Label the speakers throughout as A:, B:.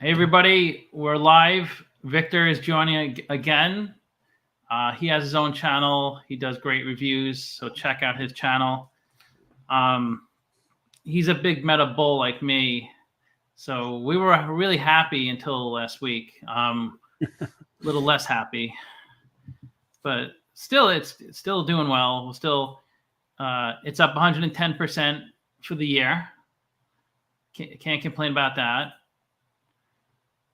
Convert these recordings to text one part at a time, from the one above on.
A: Hey, everybody, we're live. Victor is joining again. He has his own channel. He does great reviews, so check out his channel. He's a big meta bull like me, so we were really happy until last week. A little less happy, but still, it's still doing well. It's up 110% for the year. Can't complain about that.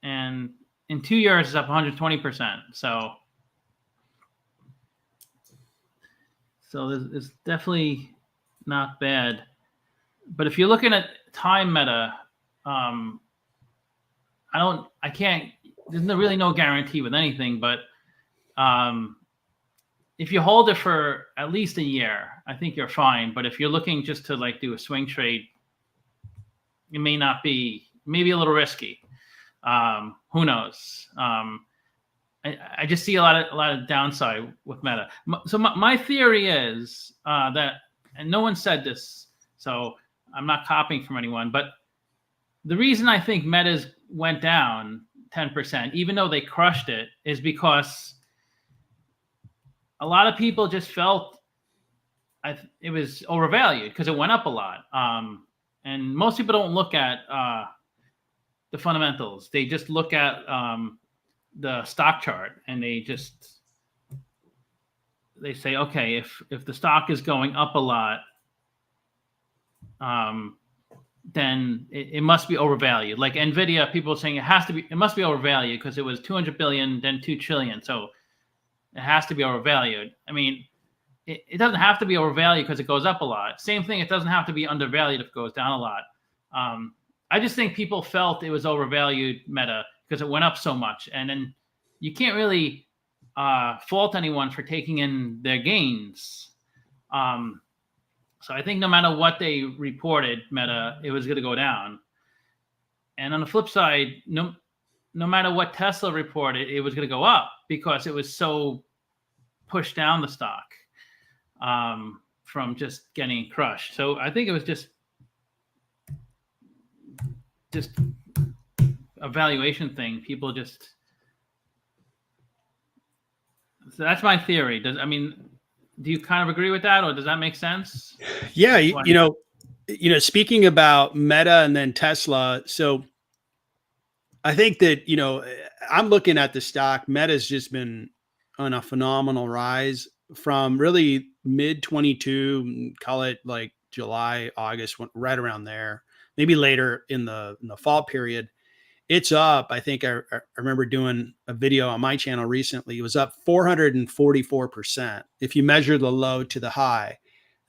A: And in 2 years, it's up 120%. So it's definitely not bad. But if you're looking at time meta, there's really no guarantee with anything. But if you hold it for at least a year, I think you're fine. But if you're looking just to like do a swing trade, it may not be, maybe a little risky. Who knows? I just see a lot of downside with meta. So my theory is that, and no one said this, so I'm not copying from anyone, but the reason I think metas went down 10%, even though they crushed it, is because a lot of people just felt it was overvalued because it went up a lot. And most people don't look at the fundamentals. They just look at the stock chart, and they say, okay, if the stock is going up a lot, then it must be overvalued. Like Nvidia, people are saying it must be overvalued because it was 200 billion, then 2 trillion. So it has to be overvalued. I mean, it doesn't have to be overvalued because it goes up a lot. Same thing, it doesn't have to be undervalued if it goes down a lot. I just think people felt it was overvalued meta because it went up so much. And then you can't really fault anyone for taking in their gains. So I think no matter what they reported, meta, it was going to go down. And on the flip side, no matter what Tesla reported, it was going to go up because it was so pushed down the stock from just getting crushed. So I think it was just a valuation thing. People so that's my theory. Do you kind of agree with that, or does that make sense?
B: Yeah, speaking about Meta and then Tesla, so I think that I'm looking at the stock. Meta's just been on a phenomenal rise from really mid 22, call it like July, August, right around there, maybe later in the fall period. It's up. I think I remember doing a video on my channel recently. It was up 444% if you measure the low to the high.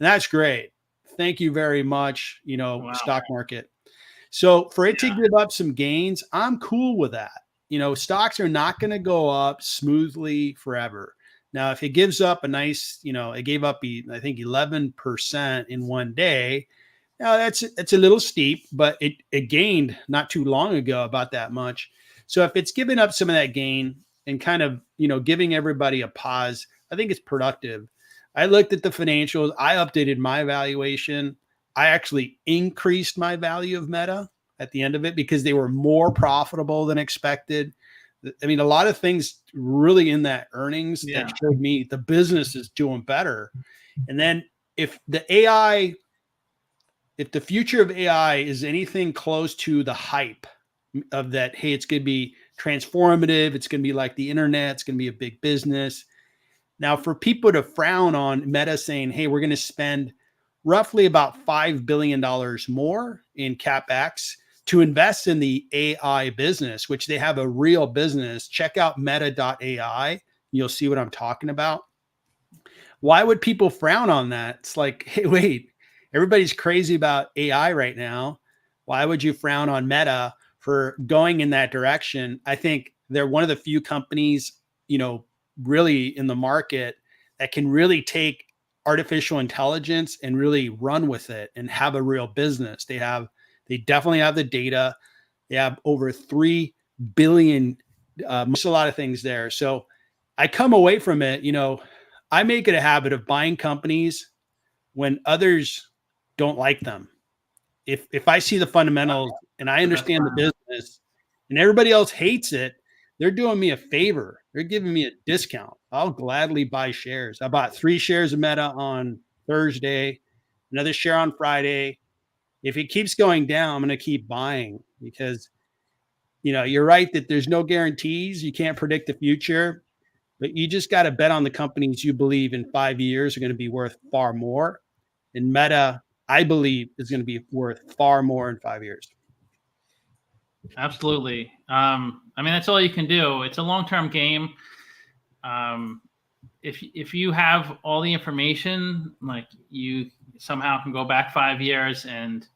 B: And that's great. Thank you very much, wow. Stock market. So for it to give up some gains, I'm cool with that. Stocks are not going to go up smoothly forever. Now, if it gives up a nice, it gave up, I think, 11% in one day. Now it's a little steep, but it gained not too long ago about that much. So if it's giving up some of that gain and kind of, giving everybody a pause, I think it's productive. I looked at the financials. I updated my valuation. I actually increased my value of Meta at the end of it because they were more profitable than expected. I mean, a lot of things really in that earnings that showed me the business is doing better. And then if the future of AI is anything close to the hype of that, hey, it's going to be transformative, it's going to be like the internet, it's going to be a big business. Now, for people to frown on Meta saying, hey, we're going to spend roughly about $5 billion more in CapEx to invest in the AI business, which they have a real business. Check out meta.ai. You'll see what I'm talking about. Why would people frown on that? It's like, hey, wait. Everybody's crazy about AI right now. Why would you frown on Meta for going in that direction? I think they're one of the few companies, really in the market that can really take artificial intelligence and really run with it and have a real business. They definitely have the data. They have over 3 billion, just a lot of things there. So I come away from it, I make it a habit of buying companies when others don't like them. If I see the fundamentals and I understand the business, and everybody else hates it, they're doing me a favor. They're giving me a discount. I'll gladly buy shares. I bought 3 shares of Meta on Thursday, another share on Friday. If it keeps going down, I'm going to keep buying because, you're right that there's no guarantees. You can't predict the future, but you just got to bet on the companies you believe in 5 years are going to be worth far more. And Meta, I believe, is going to be worth far more in 5 years.
A: Absolutely. I mean, that's all you can do. It's a long-term game. If you have all the information, like you somehow can go back 5 years and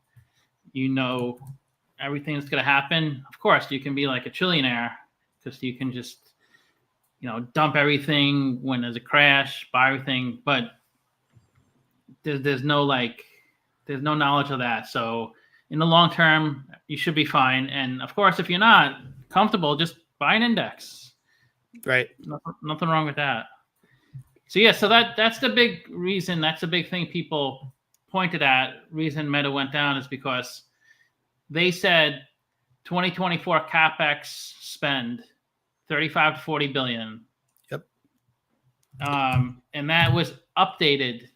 A: everything that's going to happen, of course, you can be like a trillionaire because you can just, dump everything when there's a crash, buy everything. But there's no knowledge of that. So in the long term, you should be fine. And of course, if you're not comfortable, just buy an index.
B: Right.
A: Nothing wrong with that. So yeah, so that's the big reason. That's the big thing people pointed at. Reason Meta went down is because they said 2024 capex spend 35 to 40 billion.
B: Yep.
A: And that was updated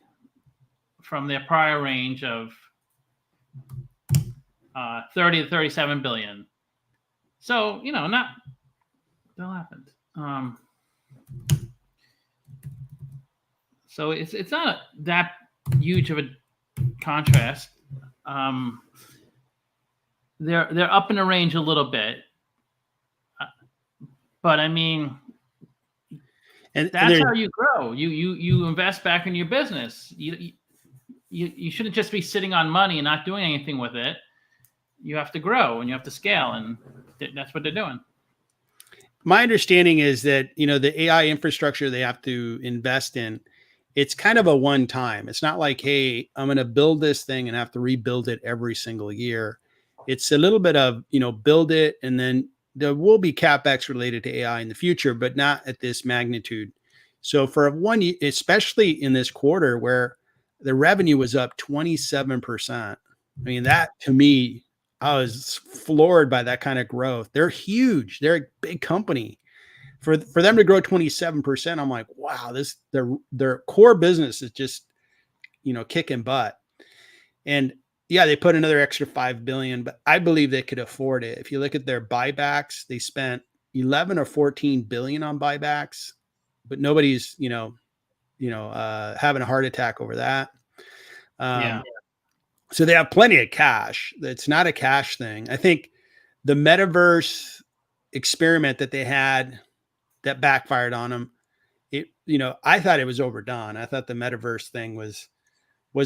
A: from their prior range of 30 to 37 billion. So, that happened. So it's not that huge of a contrast. They're up in the range a little bit, but I mean, and that's how you grow. You invest back in your business. You shouldn't just be sitting on money and not doing anything with it. You have to grow and you have to scale, and that's what they're doing.
B: My understanding is that, the AI infrastructure they have to invest in, it's kind of a one time. It's not like, hey, I'm going to build this thing and have to rebuild it every single year. It's a little bit of, build it, and then there will be CapEx related to AI in the future, but not at this magnitude. So for one, especially in this quarter where the revenue was up 27%. I mean, that to me, I was floored by that kind of growth. They're huge. They're a big company. For them to grow 27%, I'm like, wow, their core business is just, kicking butt. And yeah, they put another extra 5 billion, but I believe they could afford it. If you look at their buybacks, they spent 11 or 14 billion on buybacks, but nobody's, having a heart attack over that. So they have plenty of cash. It's not a cash thing. I think the metaverse experiment that they had that backfired on them, I thought it was overdone. I thought the metaverse thing was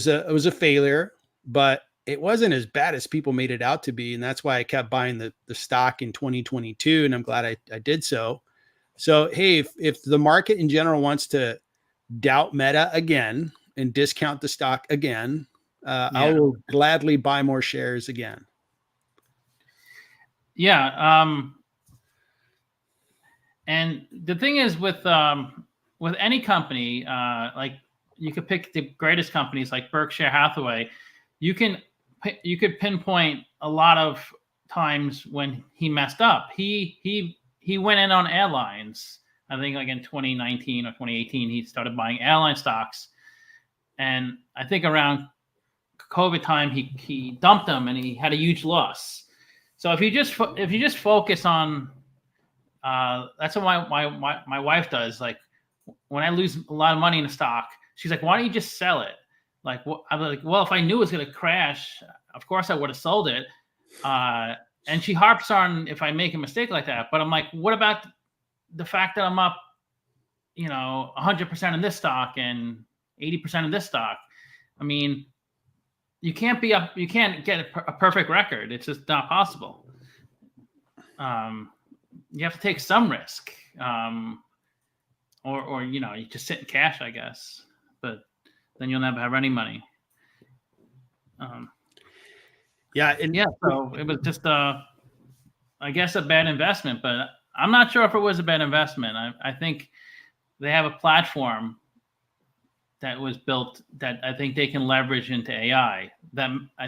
B: a failure, but it wasn't as bad as people made it out to be. And that's why I kept buying the stock in 2022. And I'm glad I did so. So, hey, if the market in general wants to doubt Meta again and discount the stock again, I will gladly buy more shares again.
A: Yeah. And the thing is with any company, like you could pick the greatest companies like Berkshire Hathaway. You could pinpoint a lot of times when he messed up. He went in on airlines. I think like in 2019 or 2018, he started buying airline stocks, and I think around COVID time he dumped them and he had a huge loss. So if you just focus on that's what my wife does. Like when I lose a lot of money in a stock, she's like, "Why don't you just sell it?" Like, I'm like, "Well, if I knew it was going to crash, of course I would have sold it." And she harps on if I make a mistake like that. But I'm like, what about the fact that I'm up, 100% in this stock and 80% in this stock? I mean, you can't be up. You can't get a perfect record. It's just not possible. You have to take some risk, or you just sit in cash, I guess. But then you'll never have any money. So it was just I guess a bad investment, but I'm not sure if it was a bad investment. I think they have a platform that was built that I think they can leverage into AI.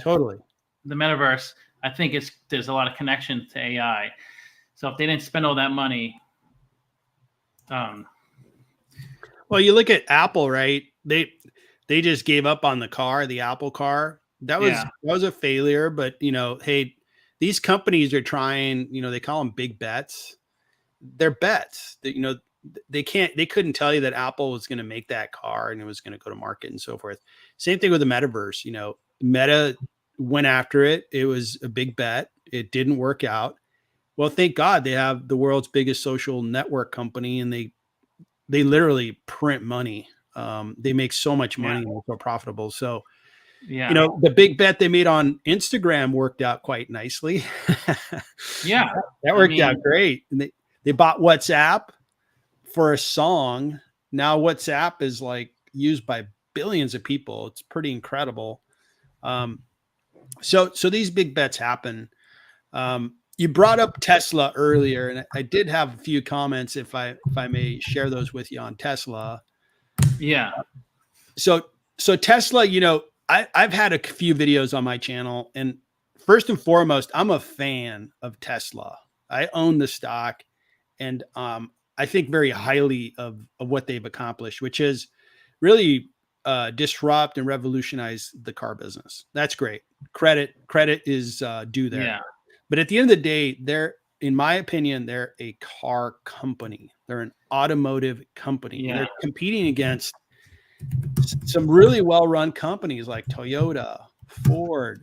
B: Totally.
A: The metaverse, I think there's a lot of connection to AI. So if they didn't spend all that money,
B: well, you look at Apple, right? They just gave up on the car, the Apple car. That was a failure, but hey, these companies are trying, they call them big bets. They're bets that, they couldn't tell you that Apple was going to make that car and it was going to go to market and so forth. Same thing with the metaverse. Meta went after it. It was a big bet. It didn't work out. Well, thank God they have the world's biggest social network company, and they literally print money. They make so much money and they're so profitable. So, the big bet they made on Instagram worked out quite nicely.
A: Yeah.
B: That worked out great. And they bought WhatsApp for a song. Now WhatsApp is like used by billions of people. It's pretty incredible. So these big bets happen. You brought up Tesla earlier, and I did have a few comments, if I may share those with you on Tesla.
A: Yeah.
B: So Tesla, I've had a few videos on my channel, and first and foremost, I'm a fan of Tesla. I own the stock, and I think very highly of what they've accomplished, which is really disrupt and revolutionize the car business. That's great. Credit is due there.
A: Yeah.
B: But at the end of the day, in my opinion, they're a car company. They're an automotive company.
A: Yeah.
B: They're competing against some really well-run companies like Toyota, Ford,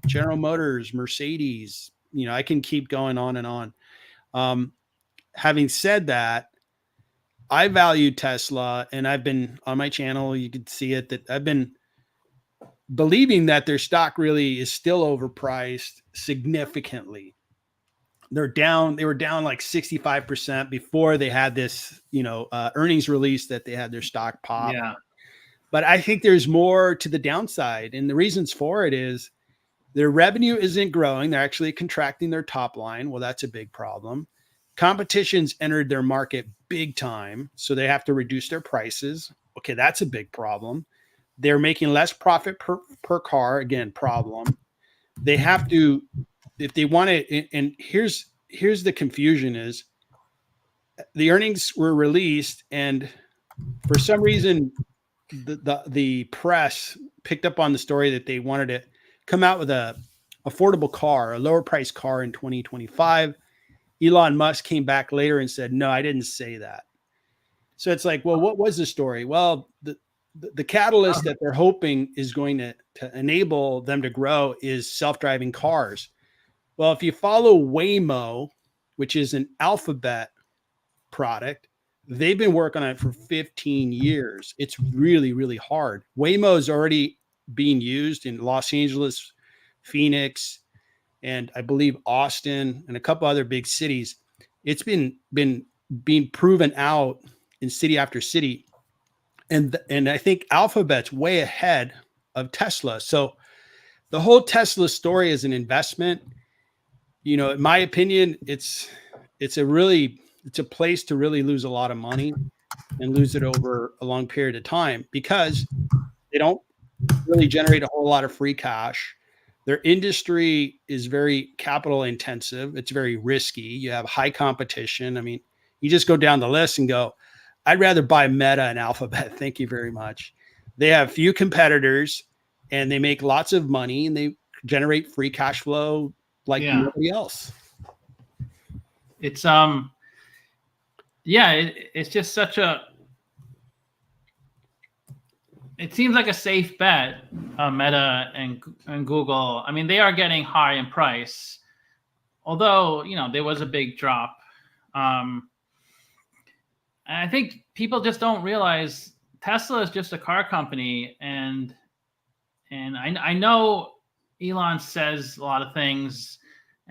B: General Motors, Mercedes. I can keep going on and on. Having said that, I value Tesla, and I've been on my channel. You could see it, that I've been believing that their stock really is still overpriced significantly. They were down like 65% before they had this, earnings release that they had their stock pop.
A: Yeah.
B: But I think there's more to the downside. And the reasons for it is their revenue isn't growing. They're actually contracting their top line. Well, that's a big problem. Competition's entered their market big time, so they have to reduce their prices. Okay, that's a big problem. They're making less profit per car. Again, problem. They have to, if they want to, and here's the confusion is the earnings were released, and for some reason the press picked up on the story that they wanted to come out with a affordable car, a lower price car in 2025. Elon Musk came back later and said, no, I didn't say that. So it's like, well, what was the story? Well, the catalyst that they're hoping is going to enable them to grow is self-driving cars. Well, if you follow Waymo, which is an Alphabet product, they've been working on it for 15 years. It's really, really hard. Waymo is already being used in Los Angeles, Phoenix, and I believe Austin and a couple other big cities. It's been being proven out in city after city. And I think Alphabet's way ahead of Tesla. So the whole Tesla story is an investment. In my opinion, it's a place to really lose a lot of money and lose it over a long period of time, because they don't really generate a whole lot of free cash. Their industry is very capital intensive. It's very risky. You have high competition. I mean, you just go down the list and go, I'd rather buy Meta and Alphabet. Thank you very much. They have few competitors, and they make lots of money, and they generate free cash flow like nobody else.
A: It's it's just such a, it seems like a safe bet, Meta and Google. I mean, they are getting high in price, although there was a big drop. And I think people just don't realize Tesla is just a car company, and I know Elon says a lot of things.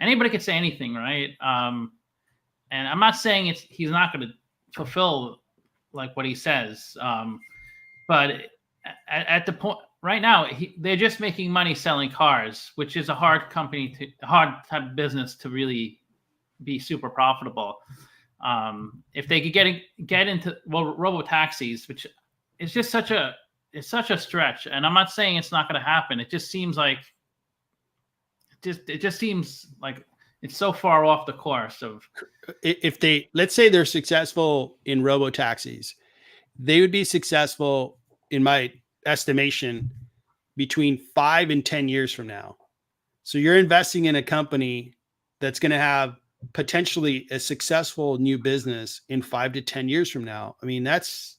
A: Anybody could say anything, right? And I'm not saying he's not going to fulfill like what he says, but at the point right now, they're just making money selling cars, which is a hard hard type of business to really be super profitable. If they could get into robo taxis, which is just such a stretch, and I'm not saying it's not going to happen. It just seems like it's so far off the course of.
B: If they, let's say they're successful in robo taxis, they would be successful, in my estimation, between 5 and 10 years from now. So you're investing in a company that's going to have potentially a successful new business in 5 to 10 years from now. I mean, that's,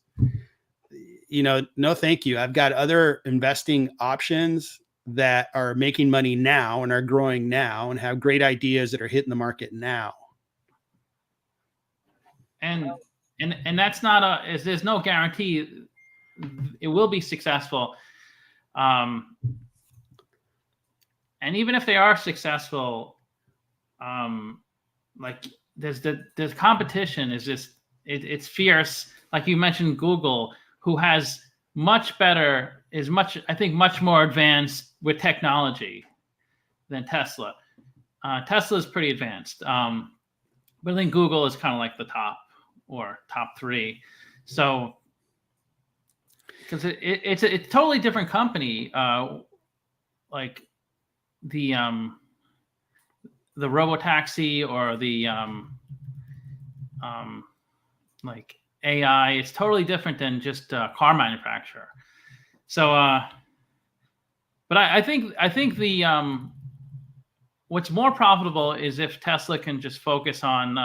B: no, thank you. I've got other investing options that are making money now and are growing now and have great ideas that are hitting the market now.
A: And that's not there's no guarantee it will be successful. And even if they are successful, like there's competition is just it's fierce. Like you mentioned, Google, who has much more advanced with technology than Tesla. Tesla is pretty advanced, but I think Google is kind of like the top or top 3. So because it's a totally different company, like the robotaxi or the like AI, it's totally different than just a car manufacturer. So, but I think the what's more profitable is if Tesla can just focus on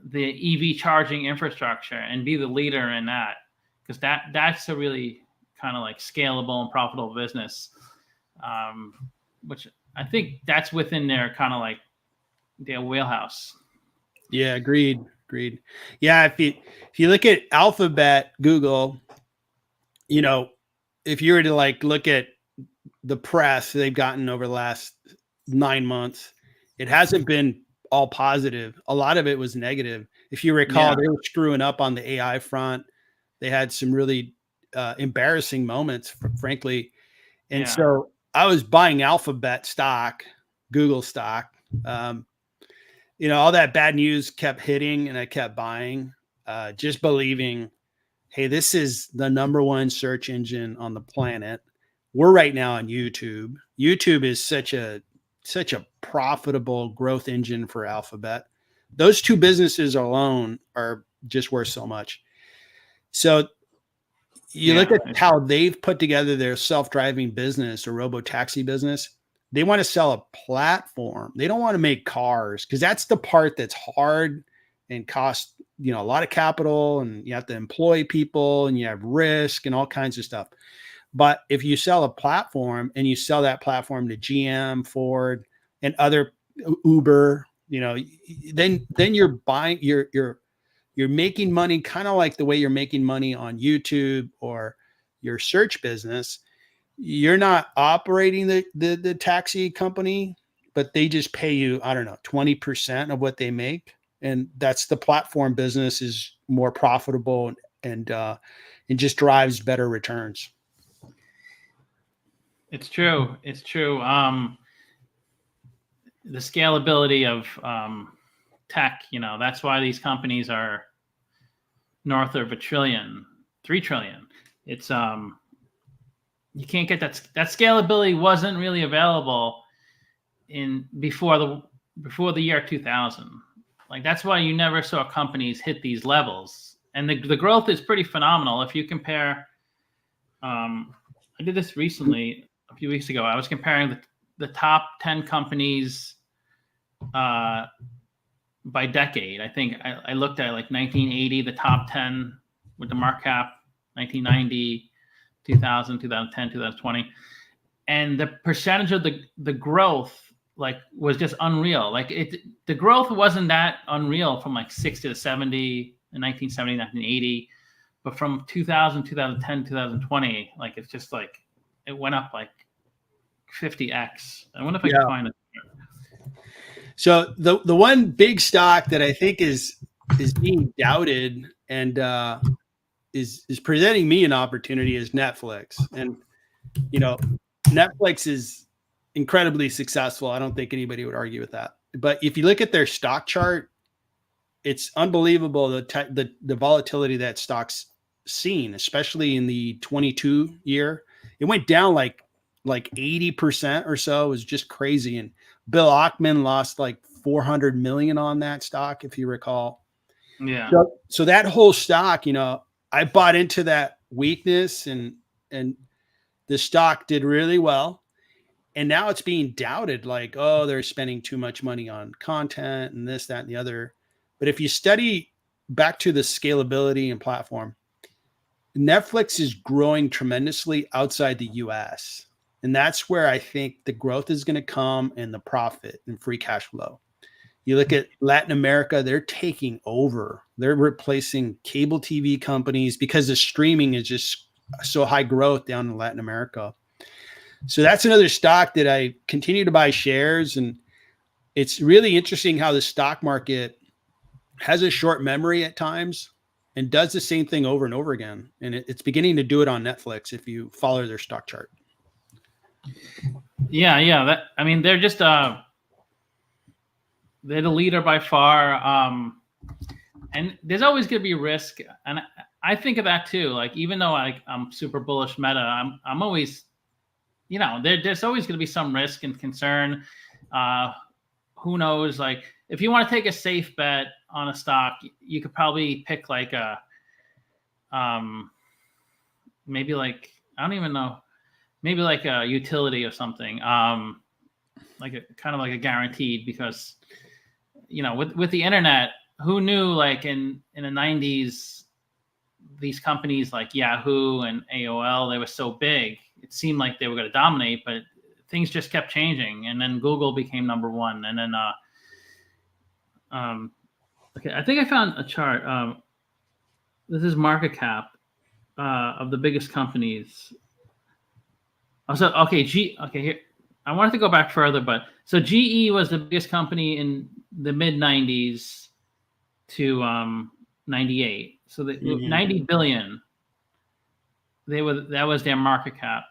A: the EV charging infrastructure and be the leader in that, because that's a really kind of like scalable and profitable business, which I think that's within their kind of like their wheelhouse.
B: Yeah, agreed. Yeah, if you look at Alphabet, Google, if you were to like look at the press they've gotten over the last 9 months, it hasn't been all positive. A lot of it was negative. If you recall, They were screwing up on the AI front. They had some really embarrassing moments, frankly. And so I was buying Alphabet stock, Google stock. All that bad news kept hitting and I kept buying, just believing, hey, this is the number one search engine on the planet. We're right now on YouTube. YouTube is such a profitable growth engine for Alphabet. Those two businesses alone are just worth so much. So you look at how they've put together their self-driving business or robo-taxi business. They want to sell a platform. They don't want to make cars, because that's the part that's hard and costs, a lot of capital, and you have to employ people and you have risk and all kinds of stuff. But if you sell a platform and you sell that platform to GM, Ford, and other, Uber, then you're buying, you're making money kind of like the way you're making money on YouTube or your search business. You're not operating the taxi company, but they just pay you, I don't know, 20% of what they make. And that's the platform business is more profitable and it just drives better returns.
A: It's true. The scalability of tech, that's why these companies are north of $1 trillion, $3 trillion. It's you can't get that scalability wasn't really available before the year 2000. Like that's why you never saw companies hit these levels, and the growth is pretty phenomenal. If you compare, I did this recently a few weeks ago. I was comparing the top 10 companies by decade. I think I looked at like 1980, the top 10 with the market cap, 1990. 2000, 2010, 2020, and the percentage of the growth like was just unreal. Like the growth wasn't that unreal from like 60 to 70 in 1970, 1980, but from 2000, 2010, 2020, like it's just like it went up like 50x. I wonder if I can find it.
B: So the one big stock that I think is being doubted and is presenting me an opportunity is Netflix. And, Netflix is incredibly successful. I don't think anybody would argue with that. But if you look at their stock chart, it's unbelievable the volatility that stock's seen, especially in the 22 year. It went down like 80% or so. It was just crazy. And Bill Ackman lost like 400 million on that stock, if you recall.
A: Yeah.
B: So that whole stock, I bought into that weakness, and the stock did really well. And now it's being doubted, like, oh, they're spending too much money on content and this, that, and the other. But if you study back to the scalability and platform, Netflix is growing tremendously outside the US. And that's where I think the growth is going to come, and the profit and free cash flow. You look at Latin America, they're taking over. They're replacing cable TV companies because the streaming is just so high growth down in Latin America. So that's another stock that I continue to buy shares. And it's really interesting how the stock market has a short memory at times and does the same thing over and over again. And it's beginning to do it on Netflix if you follow their stock chart.
A: Yeah. They're just they're the leader by far. And there's always going to be risk, and I think of that too. Like, even though I'm super bullish Meta, I'm always, there's always going to be some risk and concern. Who knows? Like, if you want to take a safe bet on a stock, you could probably pick like a, maybe like, I don't even know, maybe like a utility or something, like a kind of like a guaranteed, because, with the internet, who knew, like in the 90s, these companies like Yahoo and AOL, they were so big, it seemed like they were going to dominate, but things just kept changing. And then Google became number one. And then, okay, I think I found a chart. This is market cap of the biggest companies. Also, okay, here, I wanted to go back further, but so GE was the biggest company in the mid 90s to 98. So the 90 billion, that was their market cap.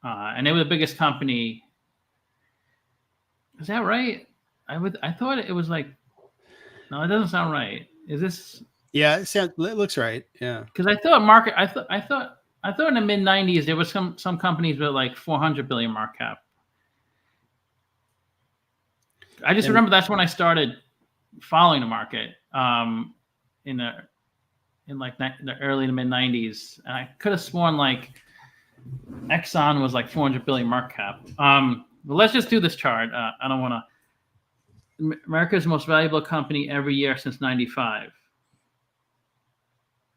A: And they were the biggest company. Is that right? I thought it was like, no, it doesn't sound right. Is this?
B: Yeah, it looks right. Yeah.
A: Because I thought in the mid 90s there was some companies with like 400 billion market cap. I just remember that's when I started following the market, in the early to mid 90s, and I could have sworn like Exxon was like 400 billion market cap. But let's just do this chart. I don't want to. America's most valuable company every year since 95.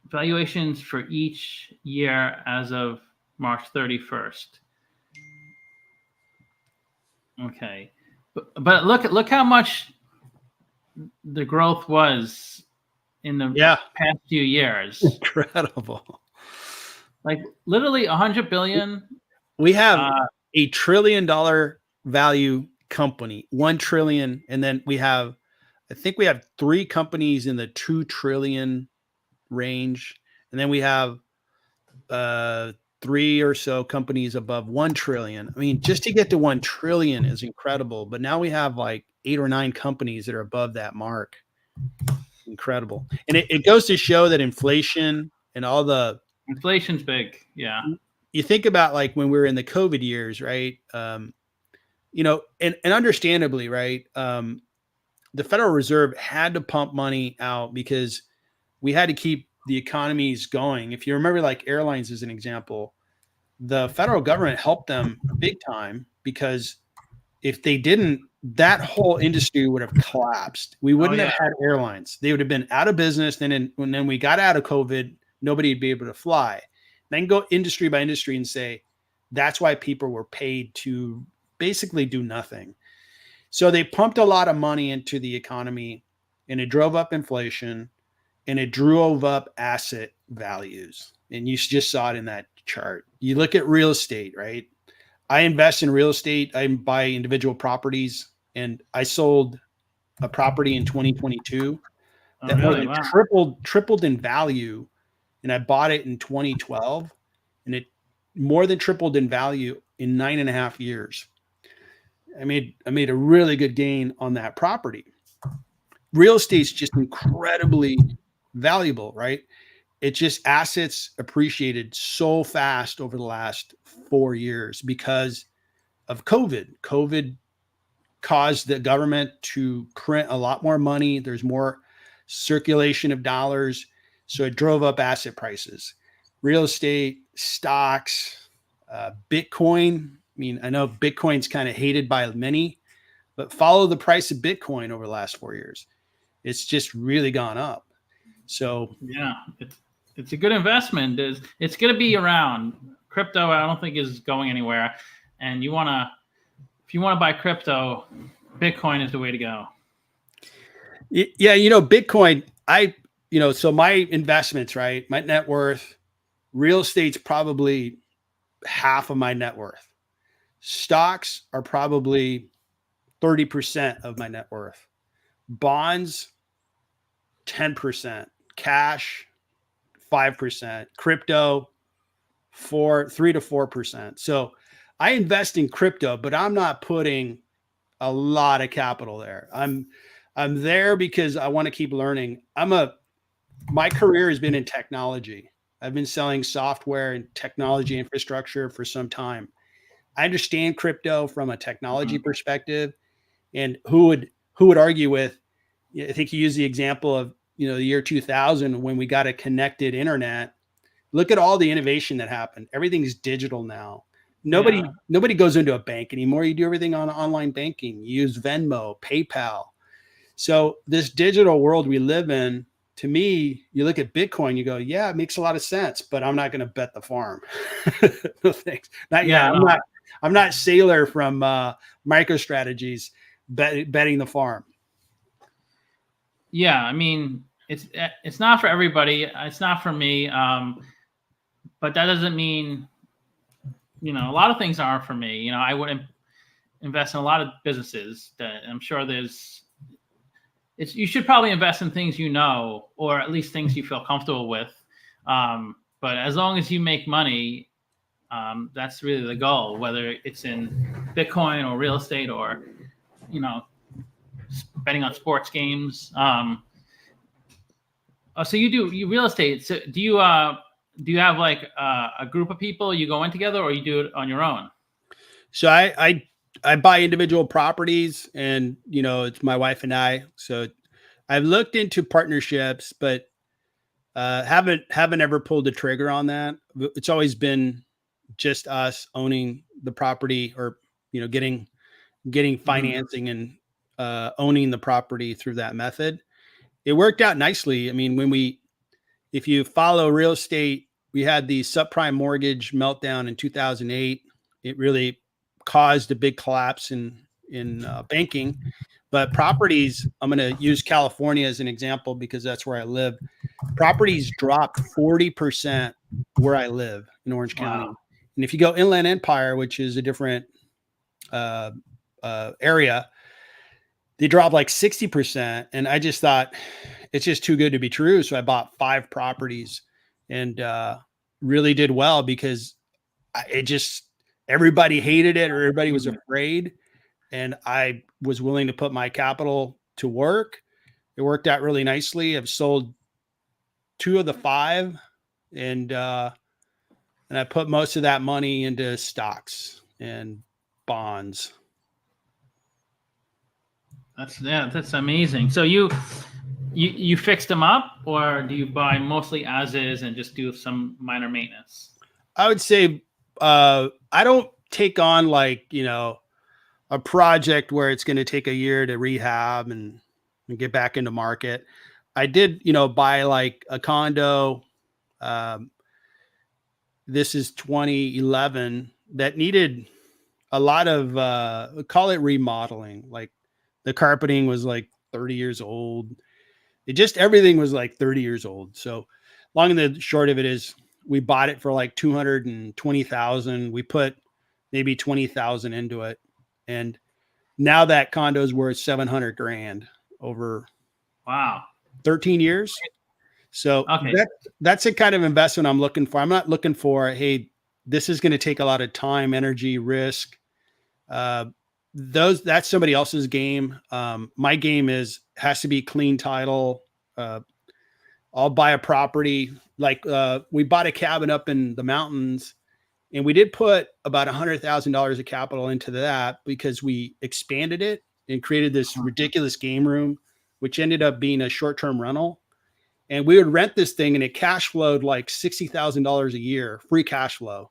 A: Valuations for each year as of March 31st. Okay, but look how much the growth was in the past few years.
B: Incredible.
A: Like literally 100 billion.
B: We have $1 trillion value company, 1 trillion. And then I think we have 3 companies in the 2 trillion range. And then we have 3 or so companies above 1 trillion. I mean, just to get to 1 trillion is incredible. But now we have like 8 or 9 companies that are above that mark. Incredible. And it goes to show that inflation and all the
A: inflation's big. Yeah.
B: You think about like when we were in the COVID years, right? And understandably, right? The Federal Reserve had to pump money out because we had to keep the economies going. If you remember, like airlines as an example, the federal government helped them big time, because if they didn't, that whole industry would have collapsed. We wouldn't have had airlines. They would have been out of business. Then when we got out of COVID, nobody would be able to fly. Then go industry by industry and say, that's why people were paid to basically do nothing. So they pumped a lot of money into the economy, and it drove up inflation, and it drove up asset values. And you just saw it in that chart. You look at real estate, right? I invest in real estate. I buy individual properties, and I sold a property in 2022 that more than tripled in value. And I bought it in 2012, and it more than tripled in value in 9.5 years. I made a really good gain on that property. Real estate's just incredibly valuable, right? It just assets appreciated so fast over the last 4 years because of COVID. COVID caused the government to print a lot more money. There's more circulation of dollars. So it drove up asset prices, real estate, stocks, Bitcoin. I mean, I know Bitcoin's kind of hated by many, but follow the price of Bitcoin over the last 4 years. It's just really gone up. So
A: Yeah, it's a good investment. It's going to be around. Crypto, I don't think is going anywhere. And if you want to buy crypto, Bitcoin is the way to go.
B: yeah, Bitcoin, so my investments, right? My net worth, real estate's probably half of my net worth. Stocks are probably 30% of my net worth. Bonds, 10%. Cash, 5%. Crypto, 3 to 4%. So I invest in crypto, but I'm not putting a lot of capital there. I'm there because I want to keep learning. My career has been in technology. I've been selling software and technology infrastructure for some time. I understand crypto from a technology perspective, and who would argue with, I think you use the example of, the year 2000 when we got a connected internet. Look at all the innovation that happened. Everything's digital now. Nobody goes into a bank anymore. You do everything on online banking. You use Venmo, PayPal. So this digital world we live in, to me, you look at Bitcoin, you go, yeah, it makes a lot of sense, but I'm not going to bet the farm. No thanks. Not yet. I'm not Sailor from MicroStrategies betting the farm.
A: Yeah, I mean, it's not for everybody. It's not for me. But that doesn't mean, a lot of things aren't for me. I wouldn't invest in a lot of businesses that I'm sure you should probably invest in things, or at least things you feel comfortable with. But as long as you make money, that's really the goal, whether it's in Bitcoin or real estate or, betting on sports games. So you real estate. So do you have like a group of people you go in together, or you do it on your own?
B: So I buy individual properties, and it's my wife and I. So I've looked into partnerships, but haven't ever pulled the trigger on that. It's always been just us owning the property, or getting financing and owning the property through that method. It worked out nicely. I mean, if you follow real estate, we had the subprime mortgage meltdown in 2008. It really caused a big collapse in banking. But properties, I'm going to use California as an example because that's where I live. Properties dropped 40% where I live in Orange County. And if you go Inland Empire, which is a different area, they dropped like 60%. And I just thought it's just too good to be true. So I bought 5 properties and really did well because everybody hated it, or everybody was afraid. And I was willing to put my capital to work. It worked out really nicely. I've sold 2 of the 5, and I put most of that money into stocks and bonds.
A: That's amazing. So you fixed them up, or do you buy mostly as is and just do some minor maintenance?
B: I would say I don't take on a project where it's going to take a year to rehab and get back into market. I did, buy like a condo. This is 2011 that needed a lot of, call it remodeling. Like the carpeting was like 30 years old. Everything was like 30 years old. So long and the short of it is we bought it for like 220,000. We put maybe 20,000 into it. And now that condo is worth 700 grand over 13 years. So that's the kind of investment I'm looking for. I'm not looking for, hey, this is going to take a lot of time, energy, risk. That's somebody else's game. My game has to be clean title. I'll buy a property. Like we bought a cabin up in the mountains, and we did put about $100,000 of capital into that because we expanded it. and created this ridiculous game room, which ended up being a short-term rental. And we would rent this thing and it cash flowed like $60,000 a year, free cash flow.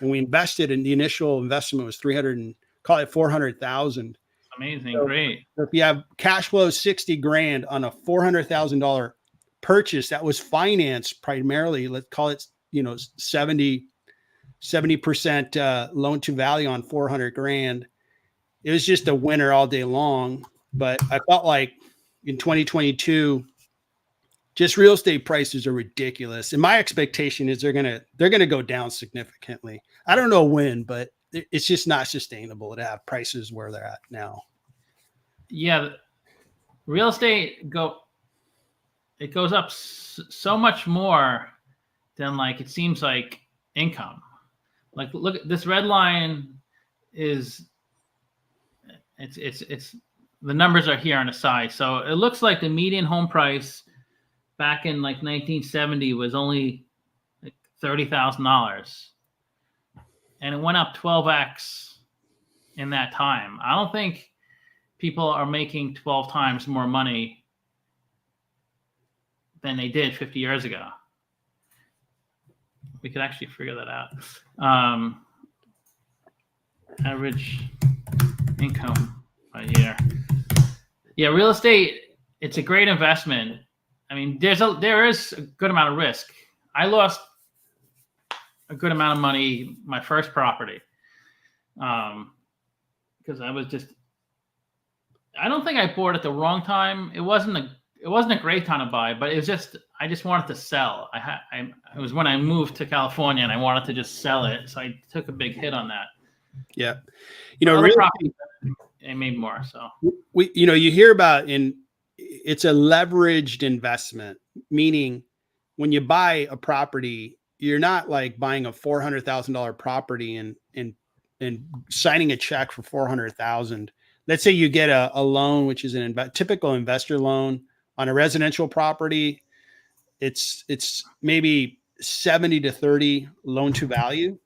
B: And we invested in the initial investment was 300 and call it 400,000.
A: Amazing. Great.
B: So if you have cash flow 60 grand on a $400,000 purchase that was financed primarily, let's call it, 70% loan to value on 400 grand. It was just a winner all day long. But I felt like in 2022, just real estate prices are ridiculous. And my expectation is they're going to go down significantly. I don't know when, but it's just not sustainable to have prices where they're at now.
A: Yeah. Real estate goes up so much more than like, it seems like income. Like, look at this red line it's the numbers are here on the side. So it looks like the median home price back in like 1970 was only like $30,000, and it went up 12x in that time. I don't think people are making 12 times more money than they did 50 years ago. We could actually figure that out. Average income a year. Yeah, real estate, it's a great investment. I mean, there is a good amount of risk. I lost a good amount of money my first property because I don't think I bought at the wrong time. It wasn't a great time to buy, but it was just I just wanted to sell. It was when I moved to California and I wanted to just sell it, so I took a big hit on that.
B: Yeah,
A: real property, I made more. So
B: you hear about it's a leveraged investment, meaning when you buy a property, you're not like buying a $400,000 property and signing a check for $400,000. Let's say you get a loan, which is typical investor loan on a residential property. It's maybe 70 to 30 loan to value.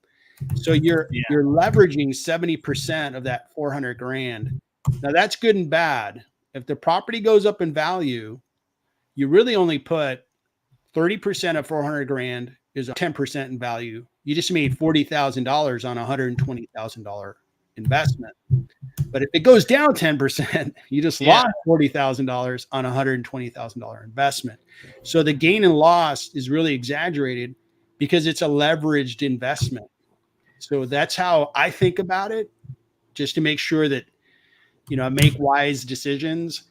B: So you're leveraging 70% of that 400 grand. Now that's good and bad. If the property goes up in value, you really only put 30% of 400 grand is 10% in value. You just made $40,000 on a $120,000 investment. But if it goes down 10%, you just lost $40,000 on a $120,000 investment. So the gain and loss is really exaggerated because it's a leveraged investment. So that's how I think about it, just to make sure that, I make wise decisions.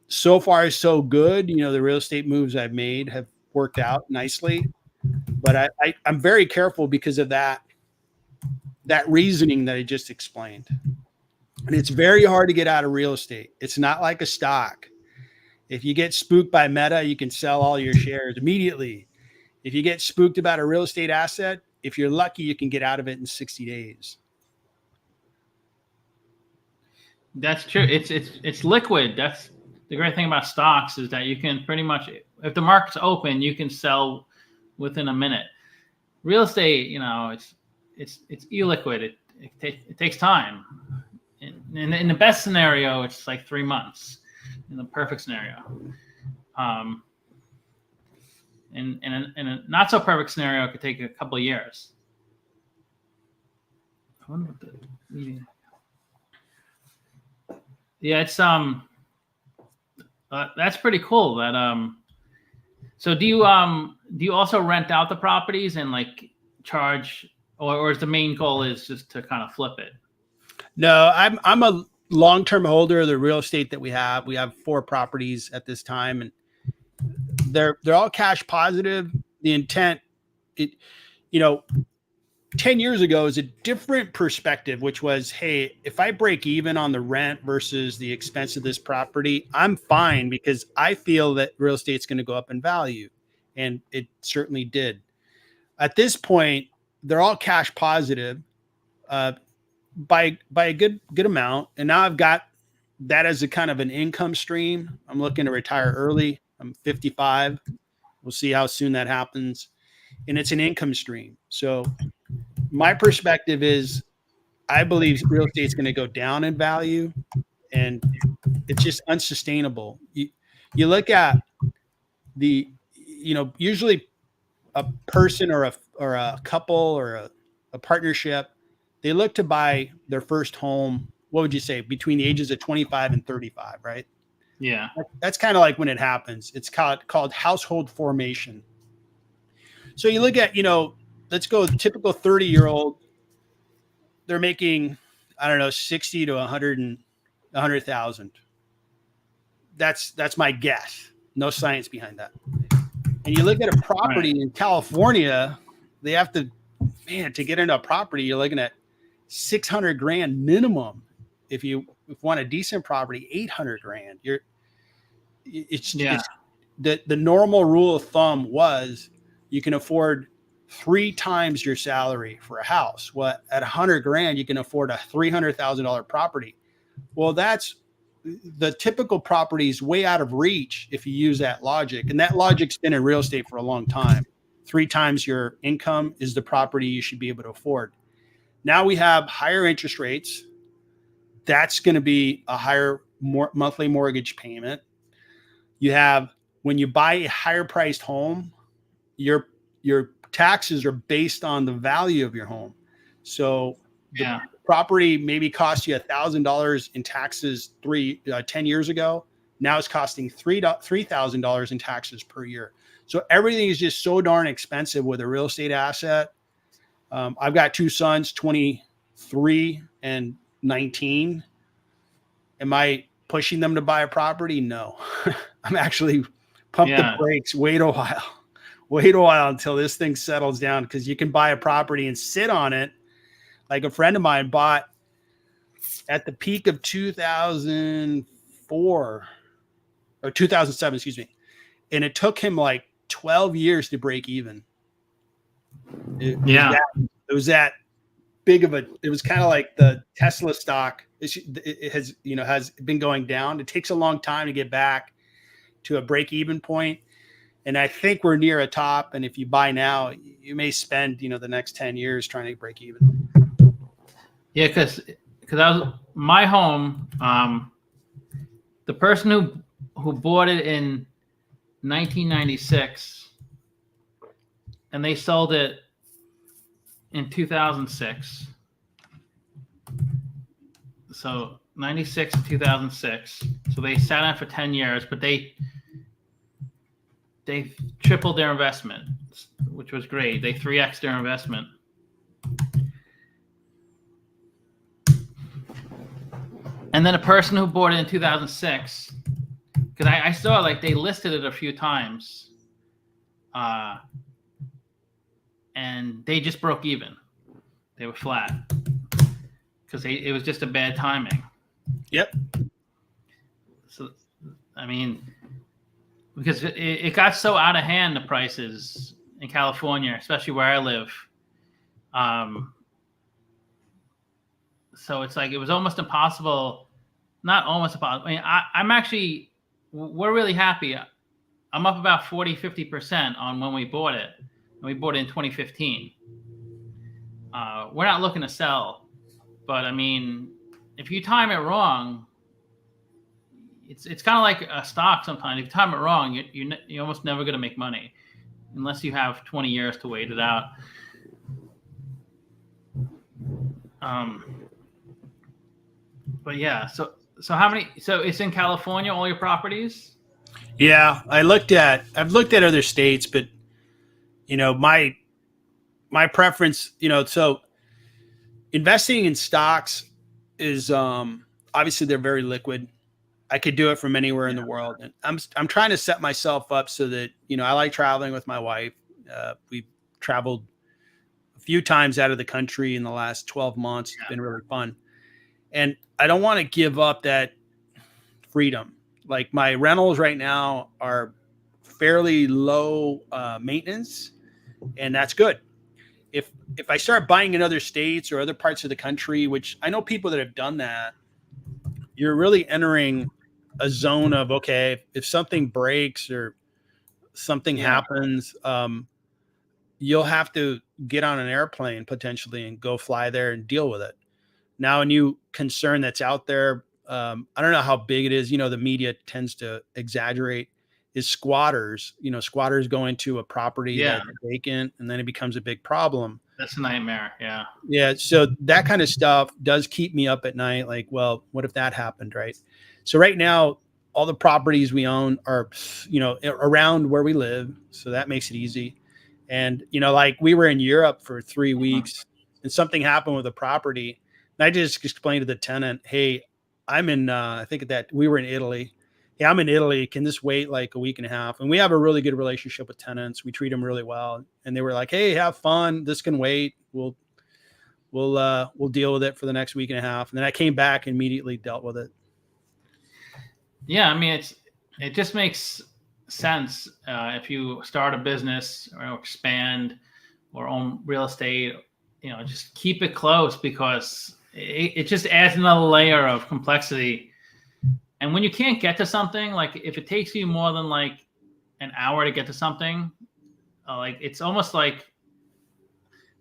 B: So far, so good. The real estate moves I've made have worked out nicely, but I'm very careful because of that reasoning that I just explained. And it's very hard to get out of real estate. It's not like a stock. If you get spooked by Meta, you can sell all your shares immediately. If you get spooked about a real estate asset, if you're lucky, you can get out of it in 60 days.
A: That's true. It's liquid. That's the great thing about stocks, is that you can pretty much, if the market's open, you can sell within a minute. Real estate, it's illiquid. It takes time. In the best scenario, it's like 3 months. In the perfect scenario, in a not so perfect scenario, it could take a couple of years. I wonder what the meeting. Yeah, it's that's pretty cool. That So do you also rent out the properties and like charge, or is the main goal is just to kind of flip it?
B: No, I'm a long-term holder of the real estate that we have. We have 4 properties at this time, and they're all cash positive. The intent, 10 years ago is a different perspective, which was, hey, if I break even on the rent versus the expense of this property, I'm fine because I feel that real estate's going to go up in value. And it certainly did. At this point, they're all cash positive by a good amount. And now I've got that as a kind of an income stream. I'm looking to retire early. I'm 55. We'll see how soon that happens. And it's an income stream. So my perspective is I believe real estate is going to go down in value. and it's just unsustainable. You look at usually a person or a couple or a partnership, they look to buy their first home. What would you say, between the ages of 25 and 35, right?
A: Yeah.
B: That's kind of like when it happens. It's called household formation. So you look at, let's go typical 30-year-old, they're making, I don't know, 60 to 100,000. That's my guess. No science behind that. And you look at a property
A: Right.
B: in California, they have to, man, to get into a property, you're looking at 600 grand minimum. If you want a decent property, 800 grand.
A: Yeah.
B: It's the normal rule of thumb was you can afford 3 times your salary for a house. Well, at 100 grand, you can afford a $300,000 property. Well, that's the typical property is way out of reach if you use that logic. And that logic's been in real estate for a long time. 3 times your income is the property you should be able to afford. Now we have higher interest rates. That's going to be a higher monthly mortgage payment. You have, when you buy a higher priced home, your taxes are based on the value of your home. So the property maybe cost you $1,000 in taxes 10 years ago. Now it's costing $3,000 in taxes per year. So everything is just so darn expensive with a real estate asset. I've got 2 sons, 23 and 19. Am I pushing them to buy a property? No. I'm actually pump the brakes. Wait a while until this thing settles down, because you can buy a property and sit on it. Like a friend of mine bought at the peak of 2004 or 2007, excuse me. And it took him like 12 years to break even. It was that big of it was kind of like the Tesla stock. It has been going down. It takes a long time to get back to a break even point. And I think we're near a top. And if you buy now, you may spend, the next 10 years trying to break even.
A: Yeah. Cause I was my home, the person who bought it in 1996 and they sold it in 2006. So 96 to 2006. So they sat on it for 10 years, but they tripled their investment, which was great. They 3x their investment. And then a person who bought it in 2006, because I saw like they listed it a few times, and they just broke even. They were flat because it was just a bad timing.
B: Yep.
A: So, I mean, because it got so out of hand, the prices in California, especially where I live. So it's like it was almost impossible. Not almost impossible. I mean, we're really happy. I'm up about 40-50% on when we bought it. And we bought it in 2015. We're not looking to sell, but I mean, if you time it wrong, it's kind of like a stock sometimes. If you time it wrong, you're almost never going to make money unless you have 20 years to wait it out. But yeah, so how many? So it's in California, all your properties?
B: Yeah, I've looked at other states, but my preference, so investing in stocks is obviously they're very liquid. I could do it from anywhere in the world, and I'm trying to set myself up so that I like traveling with my wife. We've traveled a few times out of the country in the last 12 months. It's been really fun, and I don't want to give up that freedom. Like my rentals right now are fairly low maintenance, and that's good. If I start buying in other states or other parts of the country, which I know people that have done that, you're really entering a zone of, okay, if something breaks or something happens, you'll have to get on an airplane potentially and go fly there and deal with it. Now, a new concern that's out there, I don't know how big it is. The media tends to exaggerate, is squatters. Squatters go into a property
A: Yeah,
B: that's vacant, and then it becomes a big problem.
A: that's a nightmare. Yeah.
B: Yeah. So that kind of stuff does keep me up at night. Like, well, what if that happened? Right. So right now, all the properties we own are, around where we live. So that makes it easy. And, like we were in Europe for 3 weeks and something happened with a property. And I just explained to the tenant, hey, I'm in, I think that we were in Italy. Hey, I'm in Italy. Can this wait like a week and a half? And we have a really good relationship with tenants. We treat them really well. And they were like, hey, have fun. This can wait. We'll deal with it for the next week and a half. And then I came back and immediately dealt with it.
A: Yeah, I mean, it just makes sense if you start a business or expand or own real estate. Just keep it close, because it just adds another layer of complexity. And when you can't get to something, like if it takes you more than like an hour to get to something, like it's almost like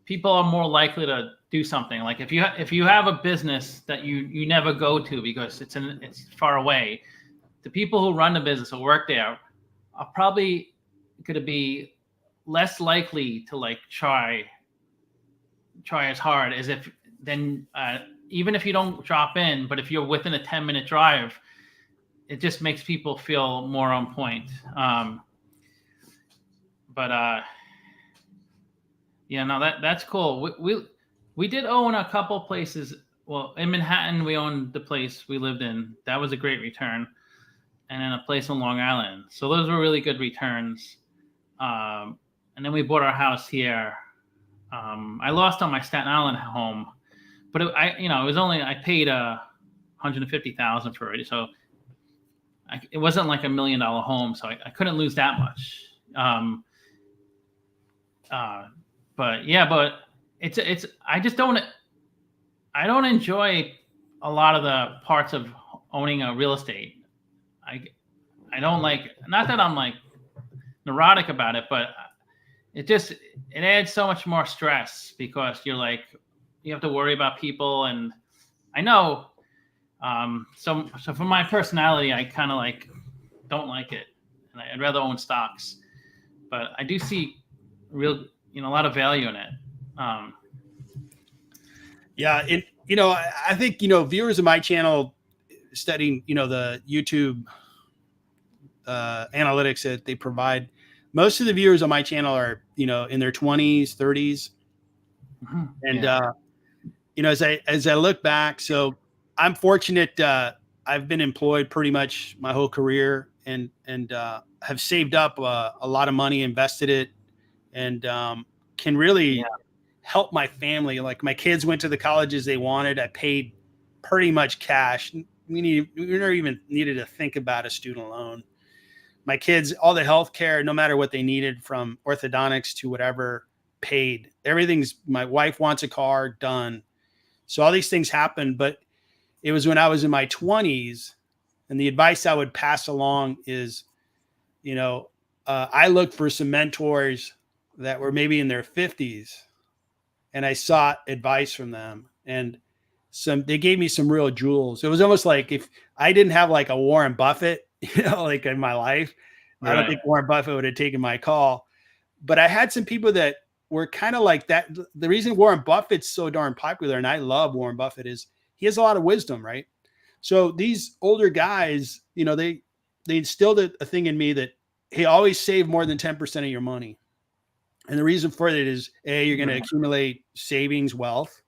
A: people are more likely to do something. Like if you have a business that you never go to because it's far away, the people who run the business or work there are probably going to be less likely to like try as hard as if then even if you don't drop in, but if you're within a 10-minute drive, it just makes people feel more on point. That's cool. We did own a couple places. Well, in Manhattan, we owned the place we lived in. That was a great return. And then a place on Long Island. So those were really good returns. And then we bought our house here. I lost on my Staten Island home, but it was only, I paid $150,000 for it. So it wasn't like $1 million home. So I couldn't lose that much. But I don't enjoy a lot of the parts of owning a real estate. I don't like, not that I'm like neurotic about it, but it adds so much more stress, because you have to worry about people. And I know, so for my personality, I kind of like, don't like it. And I'd rather own stocks, but I do see a lot of value in it.
B: Yeah. I think, viewers of my channel studying, the YouTube analytics that they provide, most of the viewers on my channel are, in their 20s, 30s.
A: Mm-hmm.
B: And, as I look back, so I'm fortunate. I've been employed pretty much my whole career, and have saved up a lot of money, invested it, and can really help my family. Like my kids went to the colleges they wanted. I paid pretty much cash. We never even needed to think about a student loan. My kids, all the health care, no matter what they needed, from orthodontics to whatever, paid. My wife wants a car, done. So all these things happened, but it was when I was in my 20s, and the advice I would pass along is, I looked for some mentors that were maybe in their 50s, and I sought advice from them, and they gave me some real jewels. It was almost like if I didn't have like a Warren Buffett, like in my life, right, I don't think Warren Buffett would have taken my call, but I had some people that were kind of like that. The reason Warren Buffett's so darn popular, and I love Warren Buffett, is he has a lot of wisdom, right? So these older guys, they instilled a thing in me that, hey, always save more than 10% of your money. And the reason for it is, A, you're going to accumulate savings, wealth.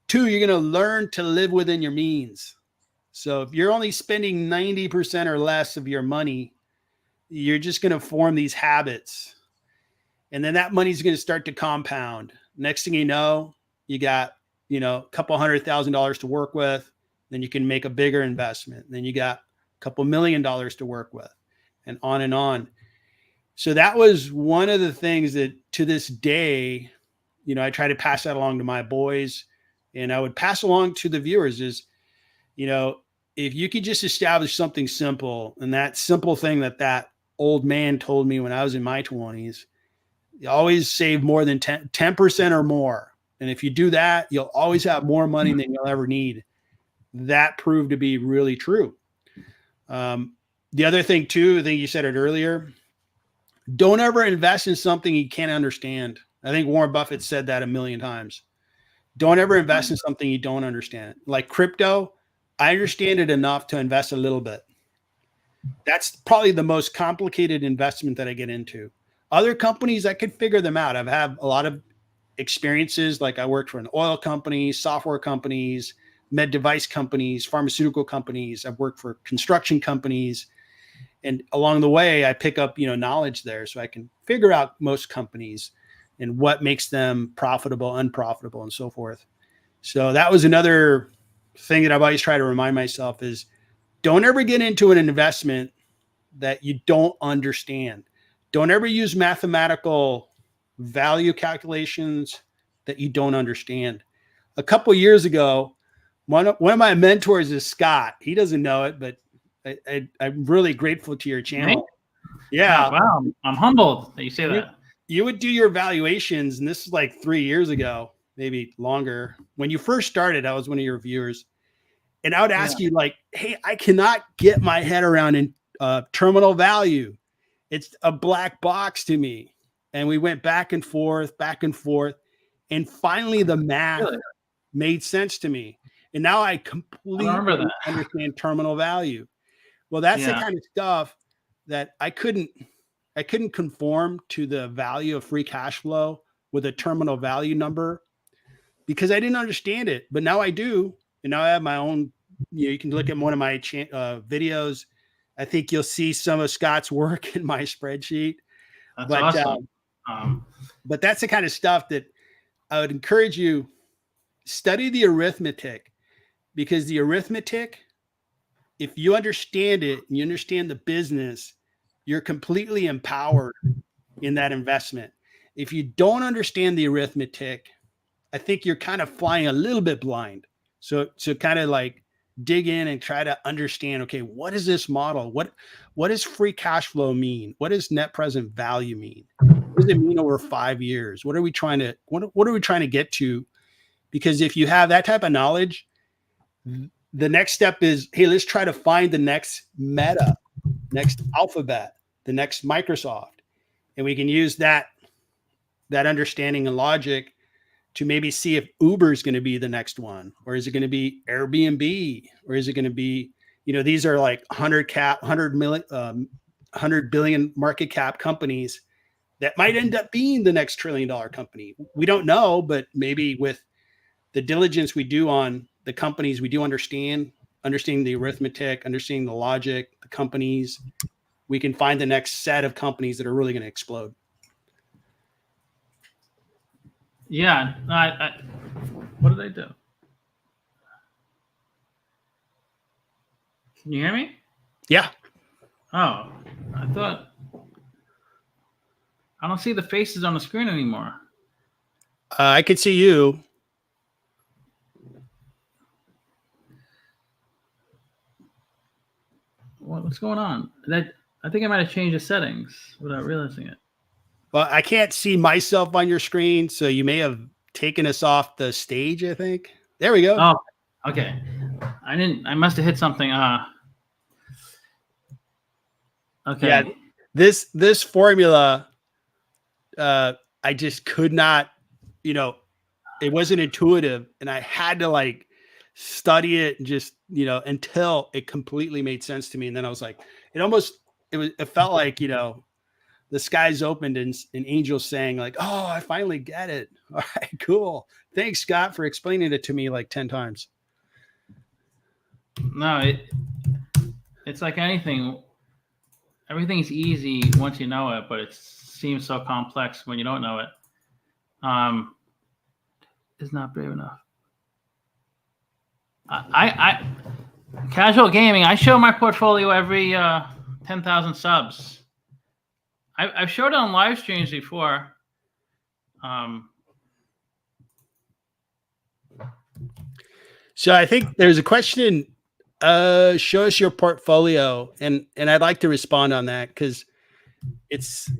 B: 2, you're going to learn to live within your means. So if you're only spending 90% or less of your money, you're just going to form these habits. And then that money's going to start to compound. Next thing you know, you got, a couple $100,000 to work with. Then you can make a bigger investment. Then you got a couple $1 million to work with, and on and on. So that was one of the things that, to this day, I try to pass that along to my boys, and I would pass along to the viewers is, if you could just establish something simple, and that simple thing that old man told me when I was in my 20s, you always save more than 10% or more. And if you do that, you'll always have more money than you'll ever need. that proved to be really true. The other thing too, I think you said it earlier, don't ever invest in something you can't understand. I think Warren Buffett said that a million times. Don't ever invest in something you don't understand. Like crypto, I understand it enough to invest a little bit. That's probably the most complicated investment that I get into. Other companies, I could figure them out. I've had a lot of experiences. Like I worked for an oil company, software companies, med device companies, pharmaceutical companies. I've worked for construction companies. And along the way, I pick up, knowledge there so I can figure out most companies and what makes them profitable, unprofitable, and so forth. So that was another thing that I've always tried to remind myself is don't ever get into an investment that you don't understand. Don't ever use mathematical value calculations that you don't understand. A couple of years ago, one of my mentors is Scott. He doesn't know it, but I'm really grateful to your channel.
A: Me?
B: Yeah.
A: Oh, wow. I'm humbled that you say that.
B: You would do your valuations, and this is like 3 years ago, maybe longer. When you first started, I was one of your viewers. And I would ask you like, hey, I cannot get my head around in terminal value. It's a black box to me. And we went back and forth. And finally the math made sense to me. And now I completely understand terminal value. Well, that's the kind of stuff that I couldn't conform to the value of free cash flow with a terminal value number because I didn't understand it. But now I do. And now I have my own, you can look at one of my videos. I think you'll see some of Scott's work in my spreadsheet.
A: That's awesome.
B: But that's the kind of stuff that I would encourage you, study the arithmetic, because the arithmetic, if you understand it and you understand the business, you're completely empowered in that investment. If you don't understand the arithmetic, I think you're kind of flying a little bit blind. So kind of like dig in and try to understand, okay, what is this model? What does free cash flow mean? What does net present value mean? What does it mean over 5 years? What are we trying to get to? Because if you have that type of knowledge, the next step is, hey, let's try to find the next Meta, next Alphabet, the next Microsoft. And we can use that understanding and logic to maybe see if Uber is going to be the next one, or is it going to be Airbnb, or is it going to be, these are like 100 billion market cap companies that might end up being the next $1 trillion company. We don't know, but maybe with the diligence we do on the companies, we do understanding the arithmetic, understanding the logic, the companies, we can find the next set of companies that are really going to explode.
A: Yeah. What did I do? Can you hear me?
B: Yeah.
A: Oh, I don't see the faces on the screen anymore.
B: I could see you.
A: What's going on? I think I might have changed the settings without realizing it.
B: Well, I can't see myself on your screen, so you may have taken us off the stage, I think. There we go.
A: Oh, okay. I must have hit something. Okay.
B: Yeah, this formula, I just could not, it wasn't intuitive, and I had to like study it and just, until it completely made sense to me. And then I was like, it felt like, the skies opened and an angel saying like, oh, I finally get it. All right, cool. Thanks, Scott, for explaining it to me like 10 times.
A: No, it's like anything. Everything's easy once you know it, but it seems so complex when you don't know it. It's not brave enough. I casual gaming. I show my portfolio every 10,000 subs. I've showed it on live streams before.
B: So I think there's a question. Show us your portfolio, and I'd like to respond on that because it's,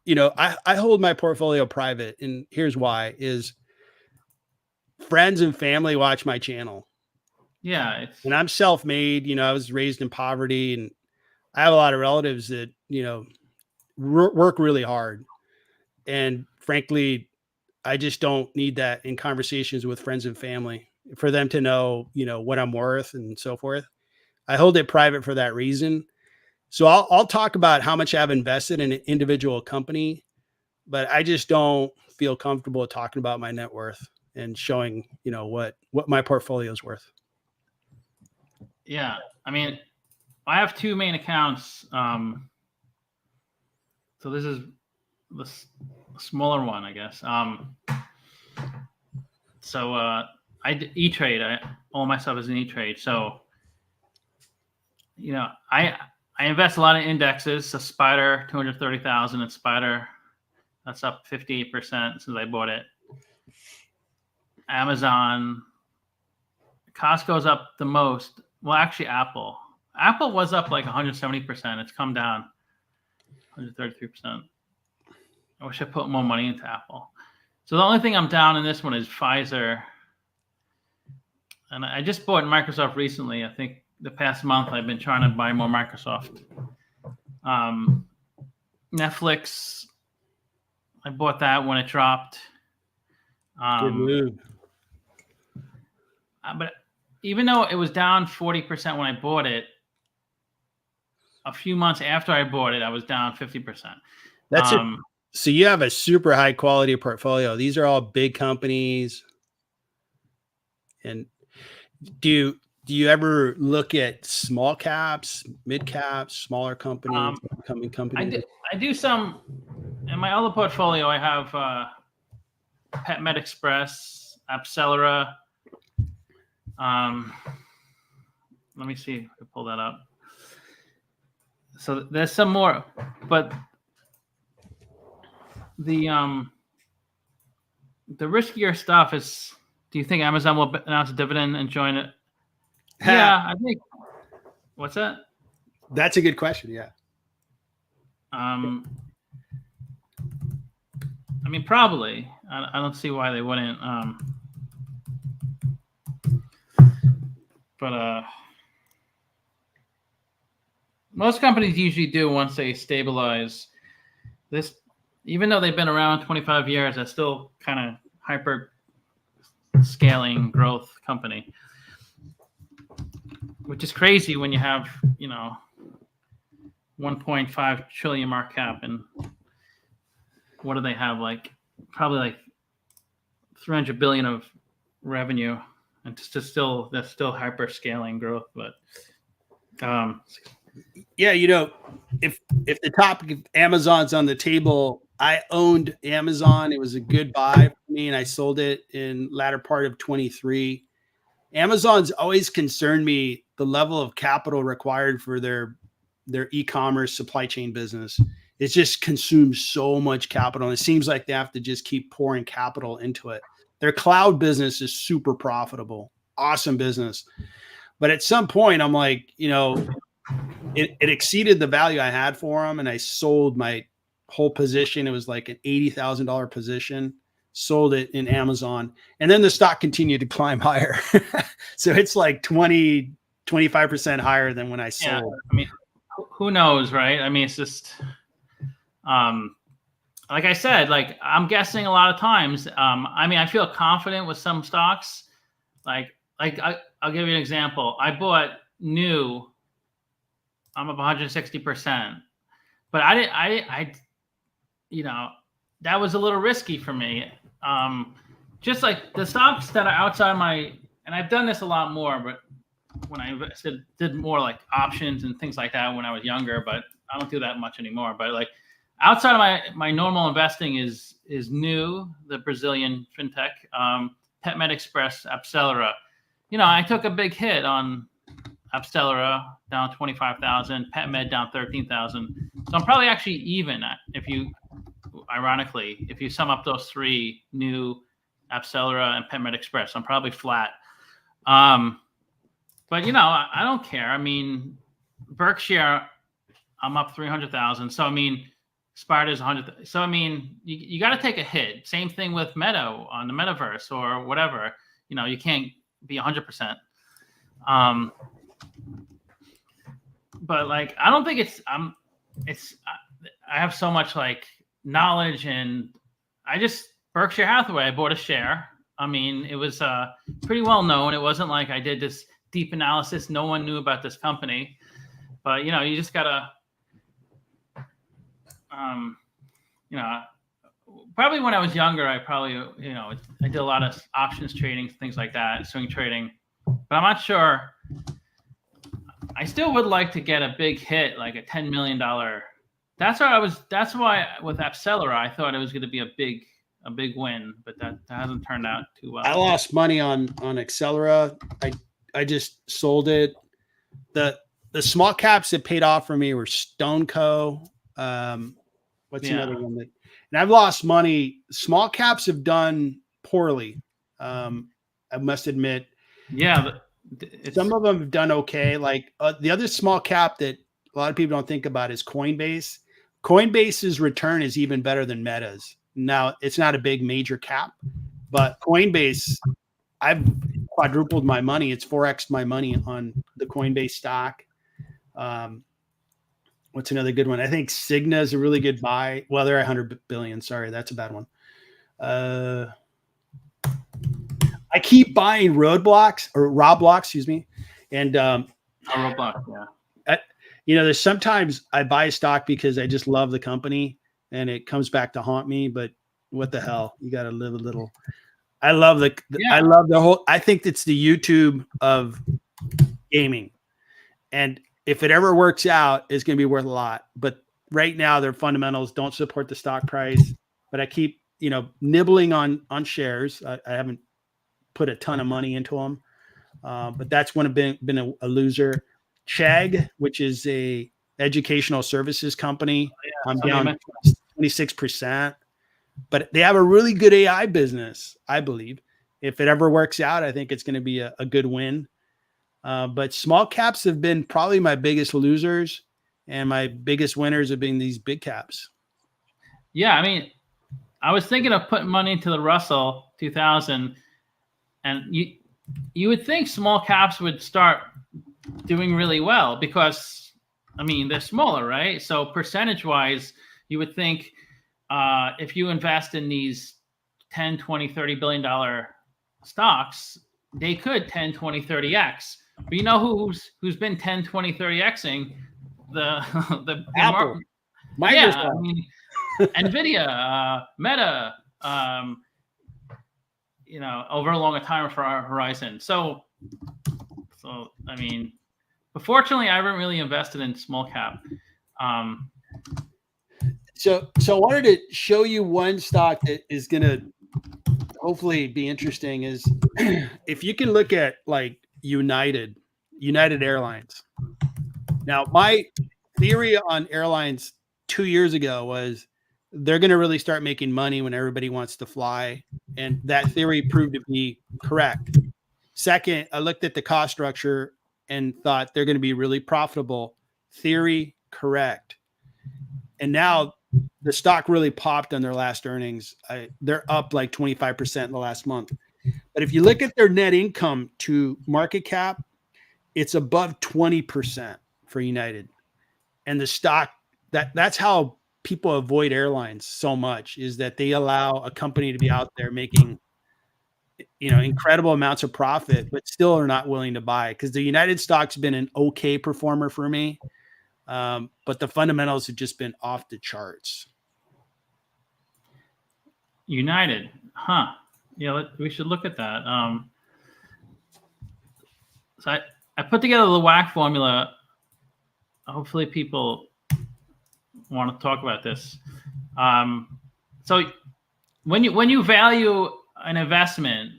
B: I hold my portfolio private, and here's why: is friends and family watch my channel.
A: Yeah,
B: And I'm self-made, I was raised in poverty, and I have a lot of relatives that, work really hard. And frankly, I just don't need that in conversations with friends and family for them to know, what I'm worth and so forth. I hold it private for that reason. So I'll talk about how much I've invested in an individual company, but I just don't feel comfortable talking about my net worth and showing, what my portfolio is worth.
A: yeah. I mean, I have two main accounts. So this is the smaller one, I guess. So E-Trade. All my stuff is in E-Trade. So I invest a lot in indexes. So Spider 230,000 and Spider, that's up 58% since I bought it. Amazon, Costco's up the most. Well, actually, Apple. Apple was up like 170%. It's come down 133%. I wish I put more money into Apple. So the only thing I'm down in this one is Pfizer. And I just bought Microsoft recently. I think the past month I've been trying to buy more Microsoft. Netflix, I bought that when it dropped.
B: Good move.
A: But even though it was down 40% when I bought it, a few months after I bought it, I was down 50%.
B: That's it. So you have a super high quality portfolio. These are all big companies. And do you ever look at small caps, mid caps, smaller companies, becoming companies?
A: I do some in my other portfolio. I have PetMed Express, Appcelera. Let me see if I can pull that up. So there's some more, but the riskier stuff is. Do you think Amazon will announce a dividend and join it? Yeah, I think. What's that?
B: That's a good question. Yeah.
A: I mean, probably. I don't see why they wouldn't. But most companies usually do once they stabilize. This, even though they've been around 25 years, they're still kind of hyper scaling growth company, which is crazy when you have 1.5 trillion market cap, and what do they have, like probably like 300 billion of revenue, and they're still hyper scaling growth. But
B: yeah, if the topic of Amazon's on the table, I owned Amazon. It was a good buy for me, and I sold it in latter part of 23. Amazon's always concerned me, the level of capital required for their e-commerce supply chain business. It just consumes so much capital, and it seems like they have to just keep pouring capital into it. Their cloud business is super profitable, awesome business. But at some point, I'm like, it exceeded the value I had for them, and I sold my whole position. It was like an $80,000 position. Sold it in Amazon, and then the stock continued to climb higher. So it's like 25% higher than when I sold.
A: Yeah, I mean, who knows, right? I mean, it's just, like I said, like I'm guessing a lot of times. I mean, I feel confident with some stocks. Like I'll give you an example. I bought New. I'm up 160%, but that was a little risky for me. Just like the stocks that are outside and I've done this a lot more, but when I did more like options and things like that when I was younger, but I don't do that much anymore. But like outside of my normal investing is New, the Brazilian fintech, PetMed Express, Appcelera. I took a big hit on Appcelera, down 25,000, PetMed down 13,000. So I'm probably actually even ironically, if you sum up those three, New, Appcelera, and PetMed Express, I'm probably flat. But I don't care. I mean, Berkshire, I'm up 300,000. So I mean, Spider's 100. So I mean, you got to take a hit. Same thing with Meta on the metaverse or whatever. You can't be 100%. But like, I don't think I have so much like knowledge, and Berkshire Hathaway, I bought a share. I mean, it was pretty well known. It wasn't like I did this deep analysis. No one knew about this company, but you just gotta, probably when I was younger, I did a lot of options trading, things like that, swing trading, but I'm not sure. I still would like to get a big hit, like a $10 million. That's why with Accelera, I thought it was going to be a big win, but that hasn't turned out too well.
B: I lost money on Accelera. I just sold it. The small caps that paid off for me were Stoneco. What's another one that? And I've lost money. Small caps have done poorly. I must admit.
A: Yeah,
B: some of them have done okay. Like the other small cap that a lot of people don't think about is Coinbase. Coinbase's return is even better than Meta's. Now, it's not a big major cap, but Coinbase, I've quadrupled my money. It's 4x my money on the Coinbase stock. What's another good one? I think Cigna is a really good buy. Well, they're 100 billion. Sorry, that's a bad one. I keep buying Roblox, excuse me. And
A: Roblox, yeah.
B: There's sometimes I buy a stock because I just love the company and it comes back to haunt me, but what the hell? You got to live a little. I love I love the whole, I think it's the YouTube of gaming. And if it ever works out, it's going to be worth a lot. But right now their fundamentals don't support the stock price, but I keep, nibbling on shares. I haven't put a ton of money into them. But that's been a loser. Chegg, which is a educational services company, I'm down 26%. But they have a really good AI business, I believe. If it ever works out, I think it's going to be a good win. But small caps have been probably my biggest losers, and my biggest winners have been these big caps.
A: Yeah, I mean, I was thinking of putting money into the Russell 2000, and you would think small caps would start doing really well because, I mean, they're smaller, right? So percentage-wise, you would think if you invest in these 10, 20, $30 billion stocks, they could 10, 20, 30x. But you know who's been 10, 20, 30xing? The
B: Apple.
A: Microsoft. Yeah, I mean, NVIDIA, Meta, over a longer time for our horizon. So I mean, but fortunately, I haven't really invested in small cap.
B: So I wanted to show you one stock that is going to hopefully be interesting. Is if you can look at like United Airlines. Now, my theory on airlines 2 years ago was they're going to really start making money when everybody wants to fly. And that theory proved to be correct. Second, I looked at the cost structure and thought they're going to be really profitable. Theory correct. And now the stock really popped on their last earnings. They're up like 25% in the last month. But if you look at their net income to market cap, it's above 20% for United. And the stock, that's how people avoid airlines so much, is that they allow a company to be out there making incredible amounts of profit, but still are not willing to buy, because the United stock's been an okay performer for me. But the fundamentals have just been off the charts.
A: United, huh? Yeah, we should look at that. So I put together the WAC formula. Hopefully people want to talk about this. So when you value an investment,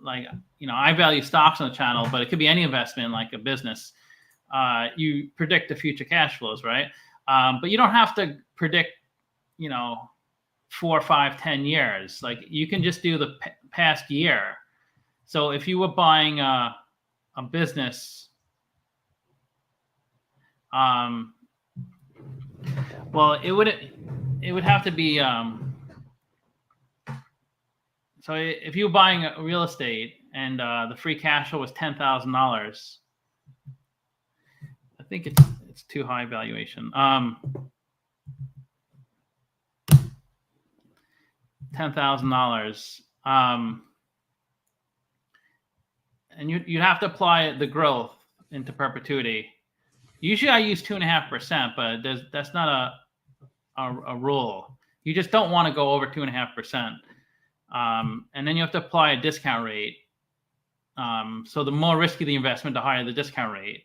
A: like, I value stocks on the channel, but it could be any investment, like a business. You predict the future cash flows, right? But you don't have to predict, 4, 5, 10 years. Like, you can just do the past year. So if you were buying a business, well, it would have to be, so if you were buying a real estate and the free cash flow was $10,000, think it's too high valuation. $10,000. And you have to apply the growth into perpetuity. Usually I use 2.5%, but that's not a rule. You just don't want to go over 2.5%. And then you have to apply a discount rate. So the more risky the investment, the higher the discount rate.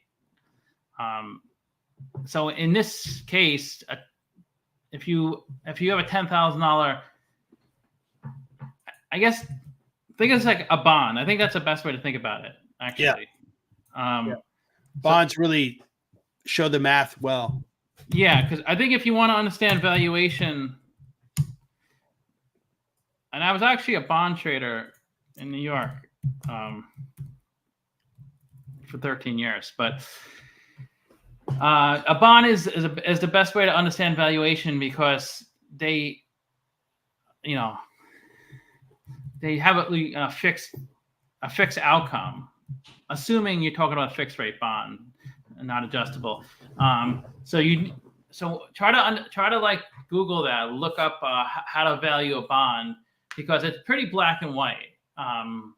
A: So in this case, if you have a $10,000, I guess think it's like a bond. I think that's the best way to think about it, actually.
B: Yeah. Bonds really show the math well.
A: Yeah, because I think if you want to understand valuation, and I was actually a bond trader in New York for 13 years, but a bond is the best way to understand valuation because they have a fixed outcome, assuming you're talking about a fixed rate bond and not adjustable. So try to like Google that, look up how to value a bond because it's pretty black and white.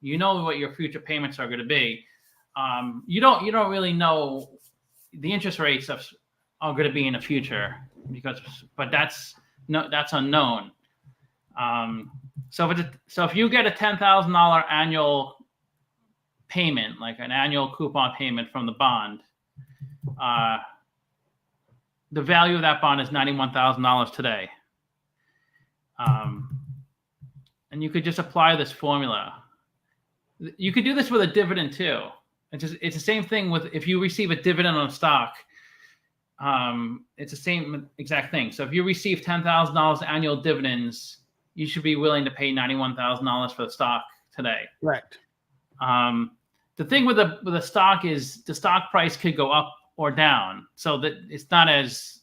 A: You know what your future payments are going to be. You don't really know the interest rates are going to be in the future but that's unknown. So if you get a $10,000 annual payment, like an annual coupon payment from the bond, the value of that bond is $91,000 today. And you could just apply this formula. You could do this with a dividend too. It's the same thing with if you receive a dividend on a stock. It's the same exact thing. So if you receive $10,000 annual dividends, you should be willing to pay $91,000 for the stock today.
B: Correct.
A: The thing with the stock is the stock price could go up or down, so that it's not as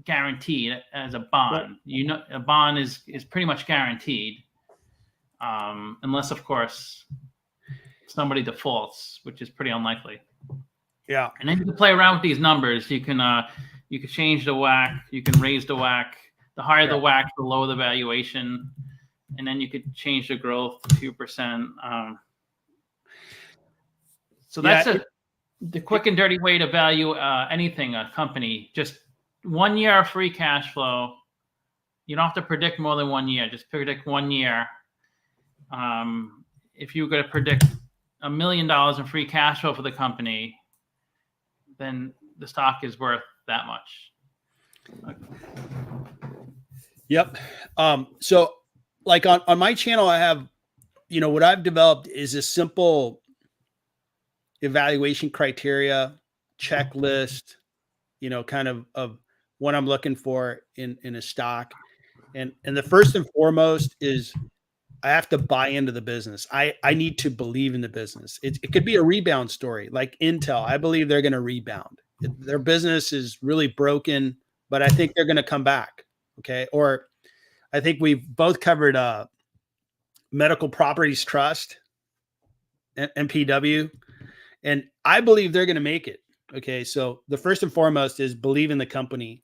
A: guaranteed as a bond. Right. A bond is pretty much guaranteed, unless of course somebody defaults, which is pretty unlikely.
B: Yeah.
A: And then you can play around with these numbers. You can change the WACC. You can raise the WACC. The higher the WACC, the lower the valuation, and then you could change the growth to 2%. So that's the quick and dirty way to value anything, a company. Just 1 year of free cash flow. You don't have to predict more than 1 year. Just predict 1 year. If you're going to predict $1 million in free cash flow for the company, then the stock is worth that much.
B: Yep. So like on my channel, I have, what I've developed is a simple evaluation criteria checklist, kind of what I'm looking for in a stock. And the first and foremost is I have to buy into the business. I need to believe in the business. It could be a rebound story like Intel. I believe they're going to rebound. Their business is really broken, but I think they're going to come back. Okay. Or I think we've both covered Medical Properties Trust, MPW, and I believe they're going to make it. Okay. So the first and foremost is believe in the company,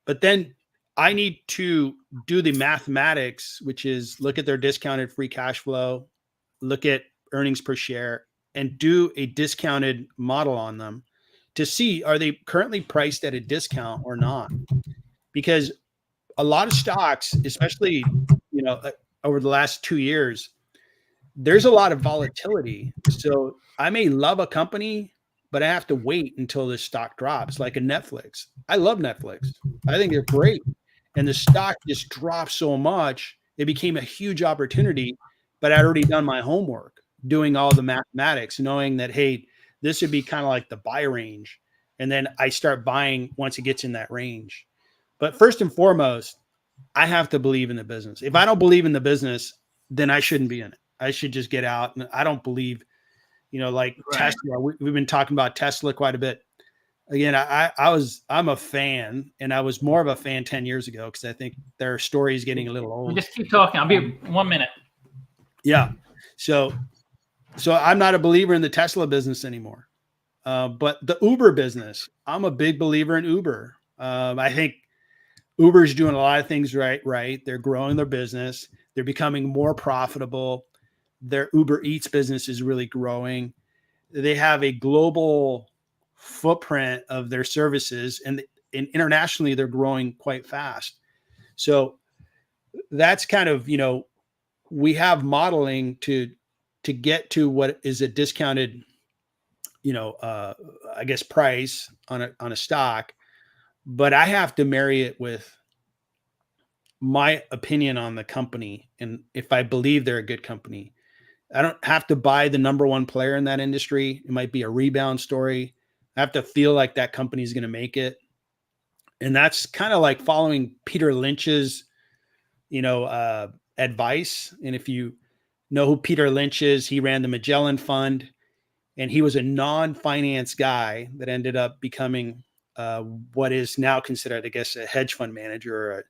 B: but then I need to do the mathematics, which is look at their discounted free cash flow, look at earnings per share, and do a discounted model on them to see, are they currently priced at a discount or not? Because a lot of stocks, especially, over the last 2 years, there's a lot of volatility. So I may love a company, but I have to wait until this stock drops, like a Netflix. I love Netflix. I think they're great. And the stock just dropped so much, it became a huge opportunity, but I'd already done my homework, doing all the mathematics, knowing that, hey, this would be kind of like the buy range. And then I start buying once it gets in that range. But first and foremost, I have to believe in the business. If I don't believe in the business, then I shouldn't be in it. I should just get out. And I don't believe, like right. Tesla. We've been talking about Tesla quite a bit. Again, I'm a fan, and I was more of a fan 10 years ago because I think their story is getting a little old.
A: Just keep talking. I'll be 1 minute.
B: Yeah. So I'm not a believer in the Tesla business anymore. But the Uber business, I'm a big believer in Uber. I think Uber's doing a lot of things right. They're growing their business. They're becoming more profitable. Their Uber Eats business is really growing. They have a global footprint of their services, and internationally they're growing quite fast. So that's kind of, we have modeling to get to what is a discounted, I guess price on a stock, but I have to marry it with my opinion on the company and if I believe they're a good company. I don't have to buy the number one player in that industry. It might be a rebound story. I have to feel like that company is going to make it. And that's kind of like following Peter Lynch's, advice. And if you know who Peter Lynch is, he ran the Magellan Fund, and he was a non-finance guy that ended up becoming what is now considered, I guess, a hedge fund manager or a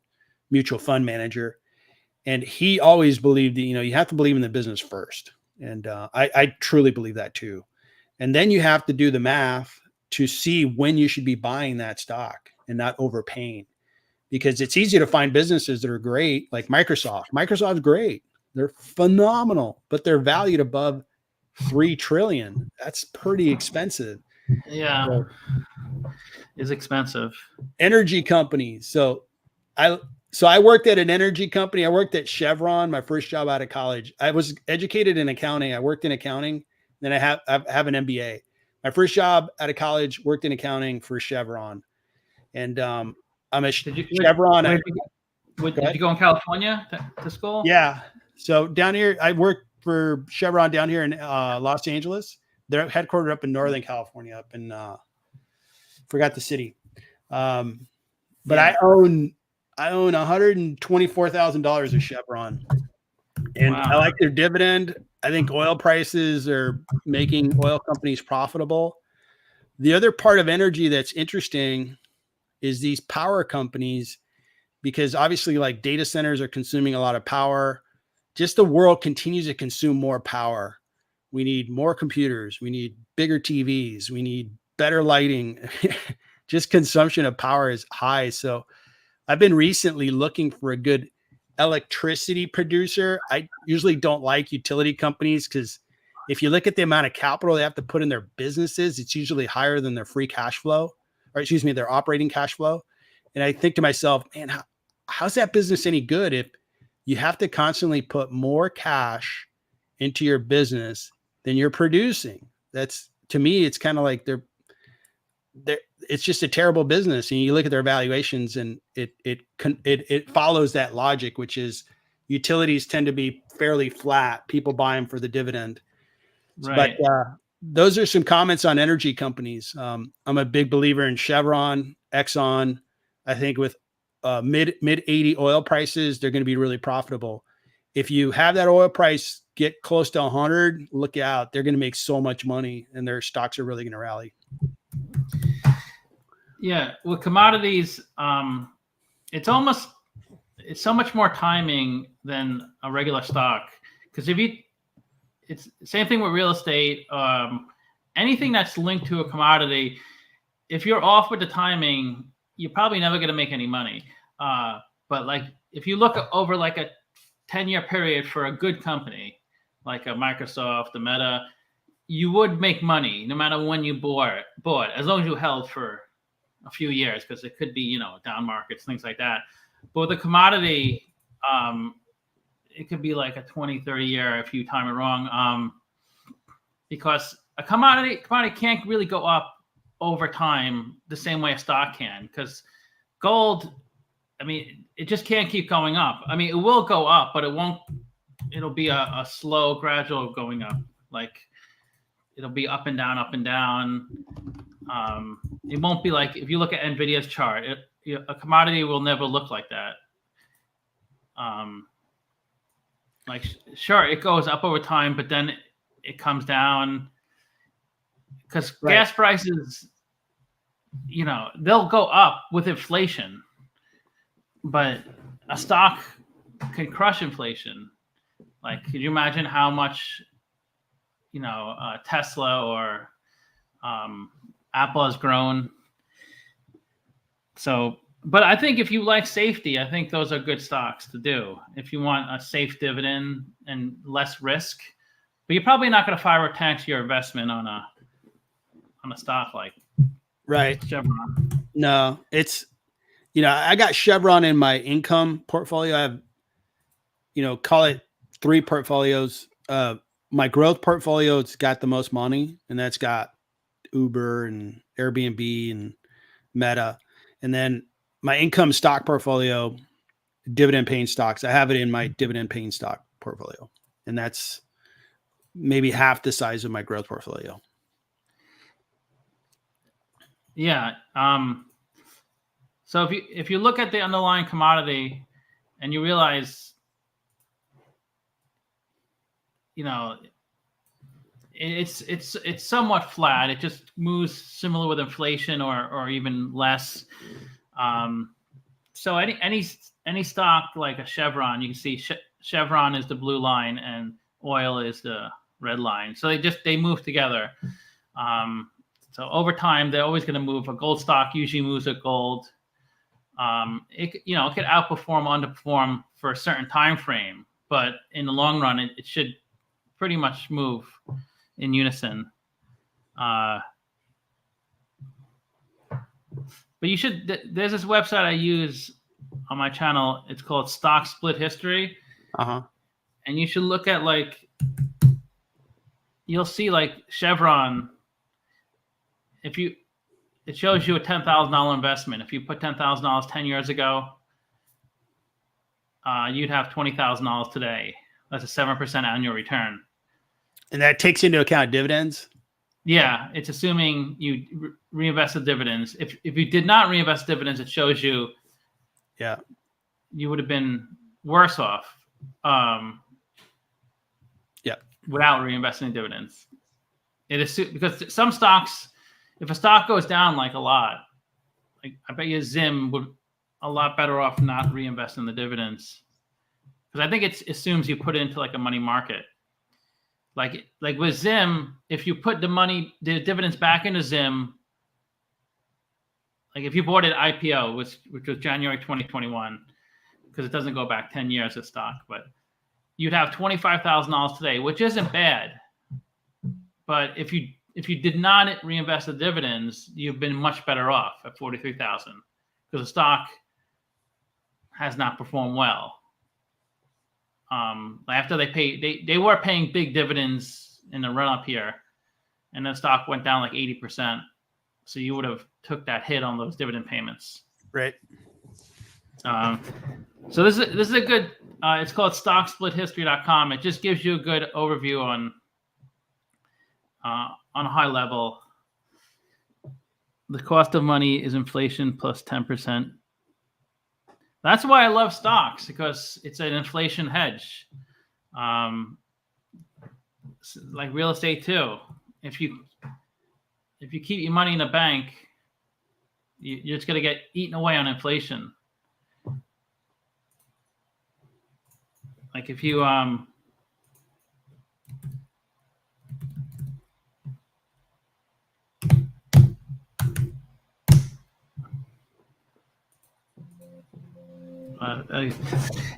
B: mutual fund manager. And he always believed that, you have to believe in the business first. And I truly believe that too. And then you have to do the math to see when you should be buying that stock and not overpaying, because it's easy to find businesses that are great, like Microsoft. Microsoft's great. They're phenomenal, but they're valued above 3 trillion. That's pretty expensive.
A: Yeah,
B: So,
A: it's expensive.
B: energy companies. I worked at an energy company. I worked at Chevron, my first job out of college. I was educated in accounting. I worked in accounting. Then I have an MBA. My first job out of college, worked in accounting for Chevron. And I'm a Chevron.
A: Did you go in California to school?
B: Yeah. So down here, I worked for Chevron down here in Los Angeles. They're headquartered up in Northern California, up in forgot the city. But yeah. I own $124,000 of Chevron, and wow. I like their dividend. I think oil prices are making oil companies profitable. The other part of energy that's interesting is these power companies, because obviously like data centers are consuming a lot of power. Just the world continues to consume more power. We need more computers. We need bigger TVs. We need better lighting. Just consumption of power is high. So I've been recently looking for a good electricity producer. I usually don't like utility companies because if you look at the amount of capital they have to put in their businesses, it's usually higher than their free cash flow, or excuse me, their operating cash flow. And I think to myself, man, how's that business any good if you have to constantly put more cash into your business than you're producing? That's, to me, it's kind of like it's just a terrible business. And you look at their valuations, and it follows that logic, which is utilities tend to be fairly flat. People buy them for the dividend. Right. But those are some comments on energy companies. I'm a big believer in Chevron, Exxon. I think with mid 80 oil prices, they're going to be really profitable. If you have that oil price get close to 100, look out. They're going to make so much money, and their stocks are really going to rally.
A: Yeah, with commodities, it's so much more timing than a regular stock. Because it's the same thing with real estate. Anything that's linked to a commodity, if you're off with the timing, you're probably never going to make any money. But like if you look over like a 10-year period for a good company, like a Microsoft, a Meta, you would make money no matter when you bought, as long as you held for a few years, because it could be, down markets, things like that. But with a commodity, it could be like a 20, 30 year if you time it wrong. Because a commodity can't really go up over time the same way a stock can, because gold, it just can't keep going up. It will go up, but it'll be a slow, gradual going up. Like it'll be up and down, up and down. It won't be like, if you look at NVIDIA's chart, a commodity will never look like that. Like, sure, it goes up over time, but then it comes down because gas prices, they'll go up with inflation, but a stock can crush inflation. Like, could you imagine how much, Tesla or Apple has grown. So, but I think if you like safety, I think those are good stocks to do. If you want a safe dividend and less risk, but you're probably not going to fire tax your investment on a stock like
B: Right.
A: Chevron.
B: No, it's, I got Chevron in my income portfolio. I have, call it 3 portfolios. My growth portfolio, it's got the most money, and that's got Uber and Airbnb and Meta. And then my income stock portfolio, dividend paying stocks, I have it in my dividend paying stock portfolio. And that's maybe half the size of my growth portfolio.
A: Yeah. So if you look at the underlying commodity and you realize, it's somewhat flat. It just moves similar with inflation or even less. So any stock like a Chevron, you can see Chevron is the blue line and oil is the red line. So they move together. So over time, they're always going to move. A gold stock usually moves with gold. It could outperform, underperform for a certain time frame, but in the long run, it should pretty much move in unison. But you should. There's this website I use on my channel. It's called Stock Split History. And you should look at you'll see Chevron. It shows you a $10,000 investment. If you put $10,000 10 years ago, you'd have $20,000 today. That's a 7% annual return.
B: And that takes into account dividends?
A: Yeah, it's assuming you reinvested dividends. If you did not reinvest dividends, it shows you you would have been worse off without reinvesting dividends. Because some stocks, if a stock goes down a lot, I bet you Zim would a lot better off not reinvesting the dividends. Because I think it assumes you put it into a money market. Like with Zim, if you put the dividends back into Zim, if you bought it IPO, which was January 2021, because it doesn't go back 10 years of stock, but you'd have $25,000 today, which isn't bad. But if you did not reinvest the dividends, you've been much better off at $43,000 because the stock has not performed well. After they were paying big dividends in the run up here, and the stock went down 80%. So you would have took that hit on those dividend payments.
B: Right.
A: So this is a good. It's called StockSplitHistory.com. It just gives you a good overview on a high level. The cost of money is inflation plus 10%. That's why I love stocks, because it's an inflation hedge. Like real estate too. If you keep your money in a bank, you're just going to get eaten away on inflation. If you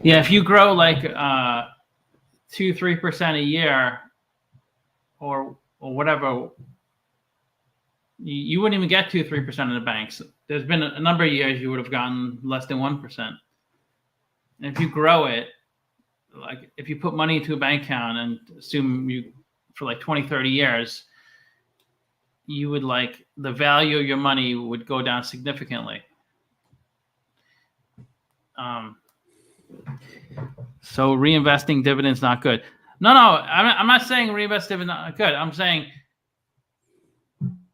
A: if you grow 2-3% a year or whatever, you wouldn't even get 2-3% in the banks. There's been a number of years you would have gotten less than 1%. And if you grow it, if you put money into a bank account and assume you for 20-30 years, you would the value of your money would go down significantly. So reinvesting dividends not good. No, I'm not saying reinvest dividends not good. I'm saying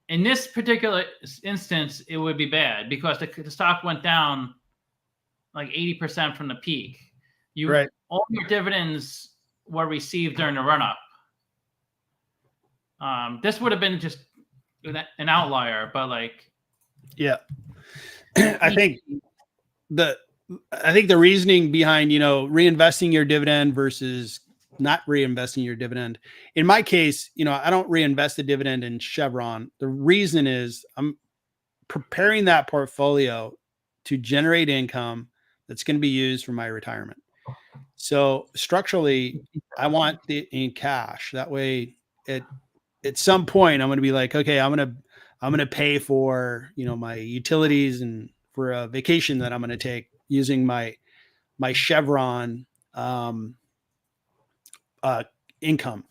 A: in this particular instance, it would be bad because the stock went down 80% from the peak. All your dividends were received during the run up. This would have been just an outlier, but
B: I think the reasoning behind reinvesting your dividend versus not reinvesting your dividend. In my case, I don't reinvest the dividend in Chevron. The reason is I'm preparing that portfolio to generate income that's going to be used for my retirement. So structurally, I want it in cash. That way, at some point, I'm going to be like, okay, I'm going to pay for my utilities and for a vacation that I'm going to take using my Chevron uh, income.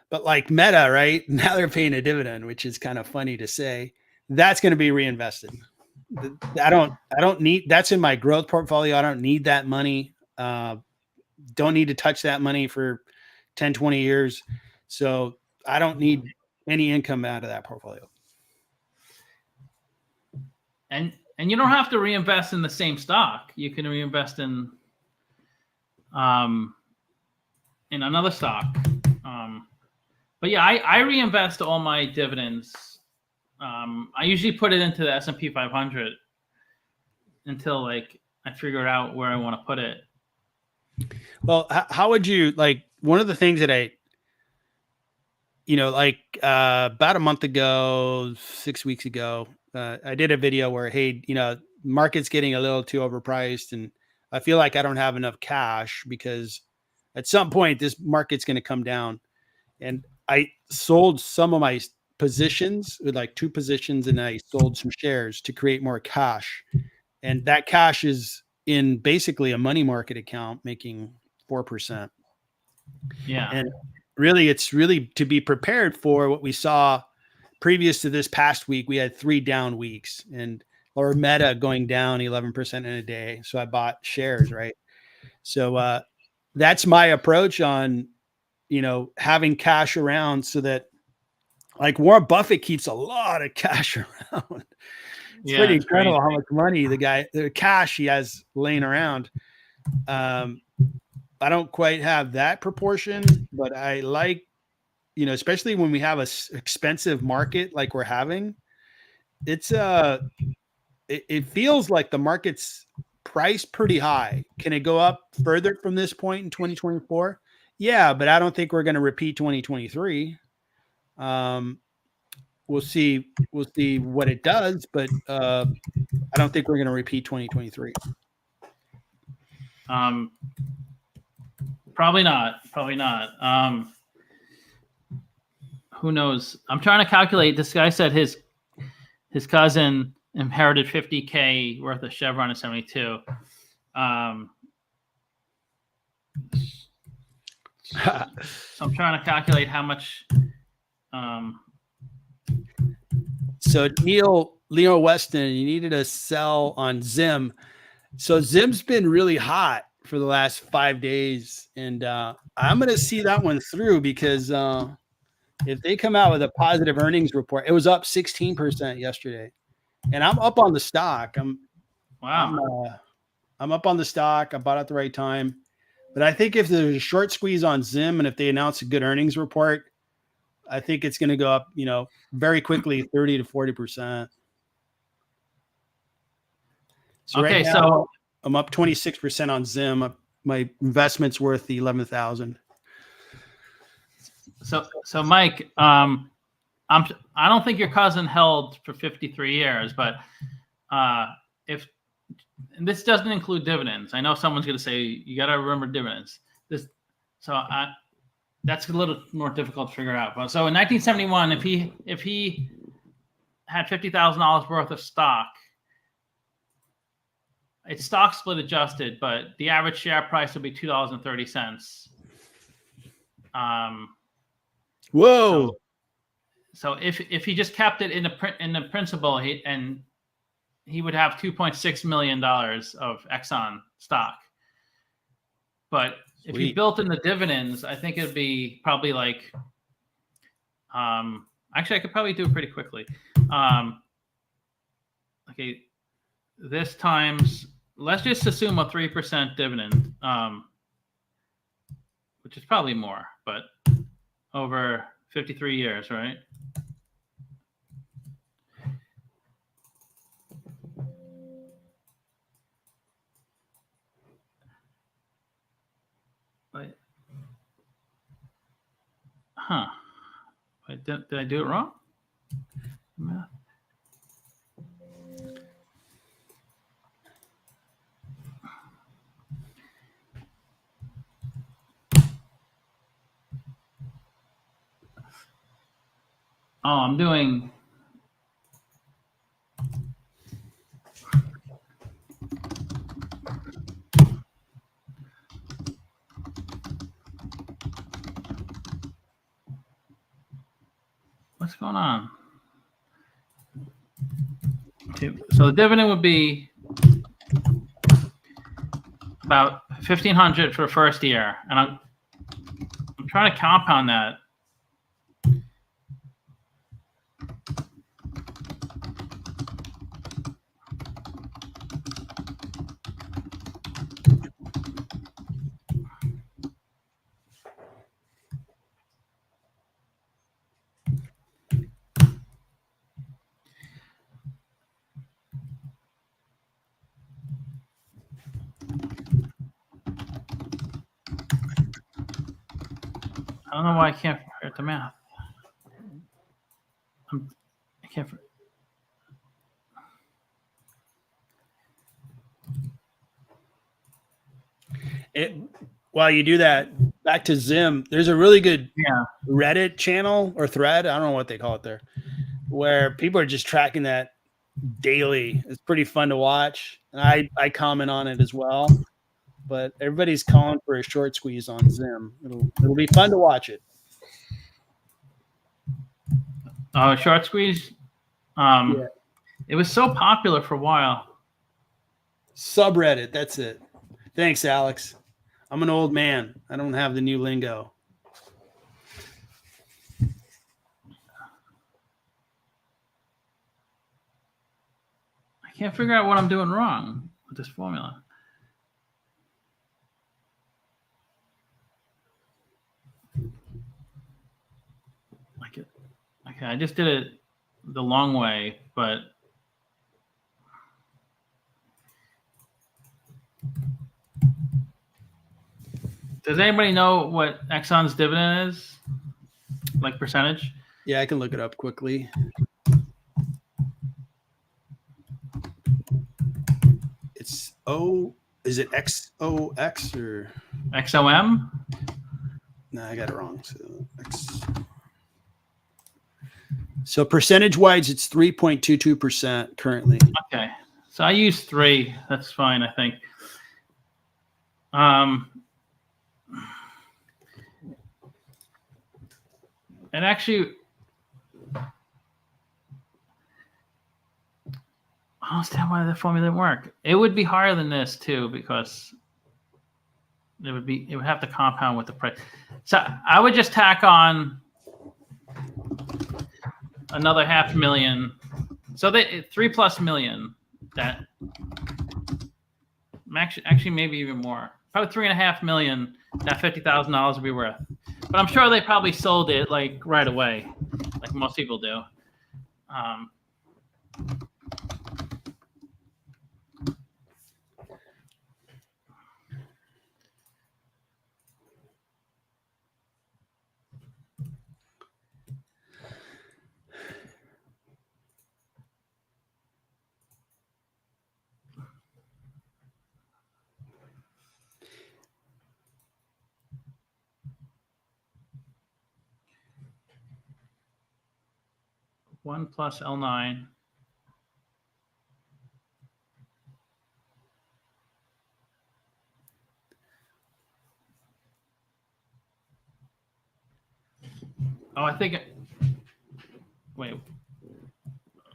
B: But like Meta, right now they're paying a dividend, which is kind of funny to say. That's going to be reinvested. I don't need that's in my growth portfolio. I don't need that money. Don't need to touch that money for 10, 20 years. So I don't need any income out of that portfolio.
A: And you don't have to reinvest in the same stock. You can reinvest in another stock. But yeah, I reinvest all my dividends. I usually put it into the S&P 500 until like I figure out where I want to put it.
B: Well, how would you like one of the things that about a month ago, 6 weeks ago, I did a video where, hey, market's getting a little too overpriced and I feel like I don't have enough cash because at some point this market's going to come down. And I sold some of my positions with like 2 positions and I sold some shares to create more cash. And that cash is in basically a money market account making 4%.
A: Yeah.
B: And really, it's really to be prepared for what we saw previous to this past week. We had 3 down weeks or Meta going down 11% in a day. So I bought shares, right? So that's my approach on, having cash around so that like Warren Buffett keeps a lot of cash around. It's pretty incredible how much money the cash he has laying around. I don't quite have that proportion, but I like, especially when we have a expensive market like we're having, it's it feels like the market's priced pretty high. Can it go up further from this point in 2024? Yeah, but I don't think we're going to repeat 2023. We'll see what it does, but I don't think we're going to repeat 2023.
A: Probably not. Who knows? I'm trying to calculate. This guy said his cousin inherited $50K worth of Chevron in 72. So I'm trying to calculate how much.
B: So Leo Weston, you needed to sell on Zim. So Zim's been really hot for the last 5 days, and I'm going to see that one through because if they come out with a positive earnings report, it was up 16% yesterday, and I'm up on the stock. I'm up on the stock. I bought at the right time, but I think if there's a short squeeze on Zim and if they announce a good earnings report, I think it's going to go up, very quickly, 30 to 40%. So
A: okay,
B: right now, I'm up 26% on Zim. My investment's worth the 11,000.
A: So Mike, I don't think your cousin held for 53 years, but if and this doesn't include dividends, I know someone's going to say you got to remember dividends. That's a little more difficult to figure out. But so in 1971, if he had $50,000 worth of stock, it's stock split adjusted, but the average share price would be $2.30.
B: Whoa!
A: So if he just kept it in the principal, he would have $2.6 million of Exxon stock. But if you built in the dividends, I think it'd be probably like, actually I could probably do it pretty quickly. Okay, this times, let's just assume a 3% dividend, which is probably more, but over 53 years, right? Huh. Wait, did I do it wrong? Math. Oh, I'm doing. What's going on? Okay, so the dividend would be about 1,500 for the first year, and I'm trying to compound that. I don't know why I can't figure out the math. I can't.
B: While you do that, back to Zim, there's a really good
A: Yeah.
B: Reddit channel or thread. I don't know what they call it there, where people are just tracking that daily. It's pretty fun to watch. And I comment on it as well. But everybody's calling for a short squeeze on Zim. It'll be fun to watch it.
A: Oh, short squeeze.
B: Yeah.
A: It was so popular for a while.
B: Subreddit, that's it. Thanks, Alex. I'm an old man. I don't have the new lingo.
A: I can't figure out what I'm doing wrong with this formula. Okay, I just did it the long way, but does anybody know what Exxon's dividend is? Like percentage?
B: Yeah, I can look it up quickly. It's is it XOX or
A: XOM?
B: no, I got it wrong. So percentage wise, it's 3.22% currently.
A: Okay. So I use 3. That's fine, I think. And actually, I don't understand why the formula didn't work. It would be higher than this too, because it would have to compound with the price. So I would just tack on another 500,000. So 3+ million. That actually maybe even more. Probably 3.5 million. That $50,000 would be worth. But I'm sure they probably sold it like right away, like most people do. One plus L9. Oh, I think. Wait.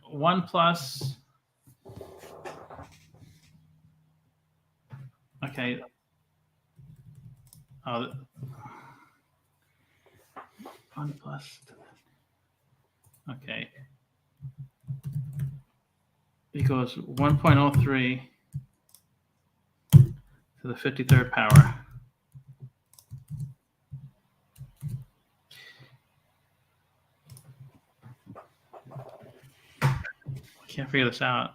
A: 1 plus. Okay. Oh. 1 plus. Okay. Equals 1.03 to the 53rd power. Can't figure this out.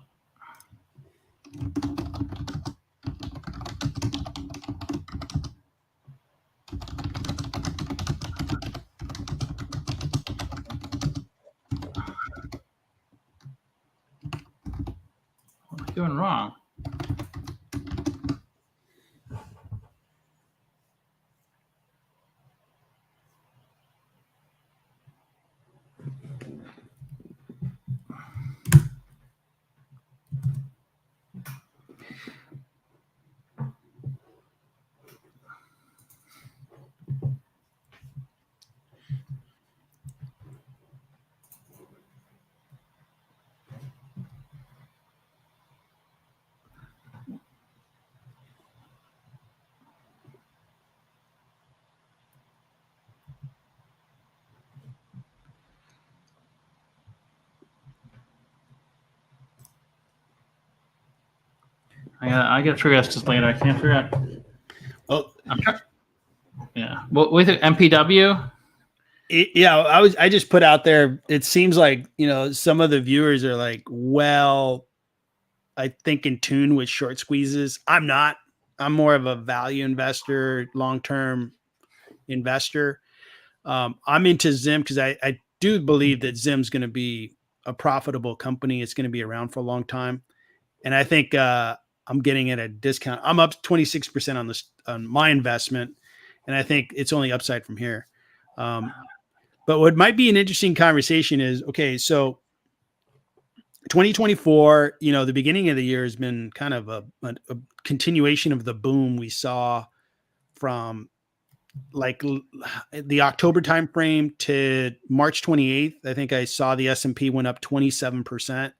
A: doing wrong? I gotta figure out this later. I can't figure out.
B: Oh,
A: I'm trying. Yeah. Well, with MPW.
B: yeah, I just put out there. It seems like, some of the viewers are like, well, I think in tune with short squeezes. I'm not. I'm more of a value investor, long-term investor. I'm into Zim because I do believe that Zim's going to be a profitable company. It's going to be around for a long time. And I think I'm getting at a discount. I'm up 26% on my investment. And I think it's only upside from here. But what might be an interesting conversation is, okay, so 2024, the beginning of the year has been kind of a continuation of the boom we saw from like the October timeframe to March 28th. I think I saw the S&P went up 27%,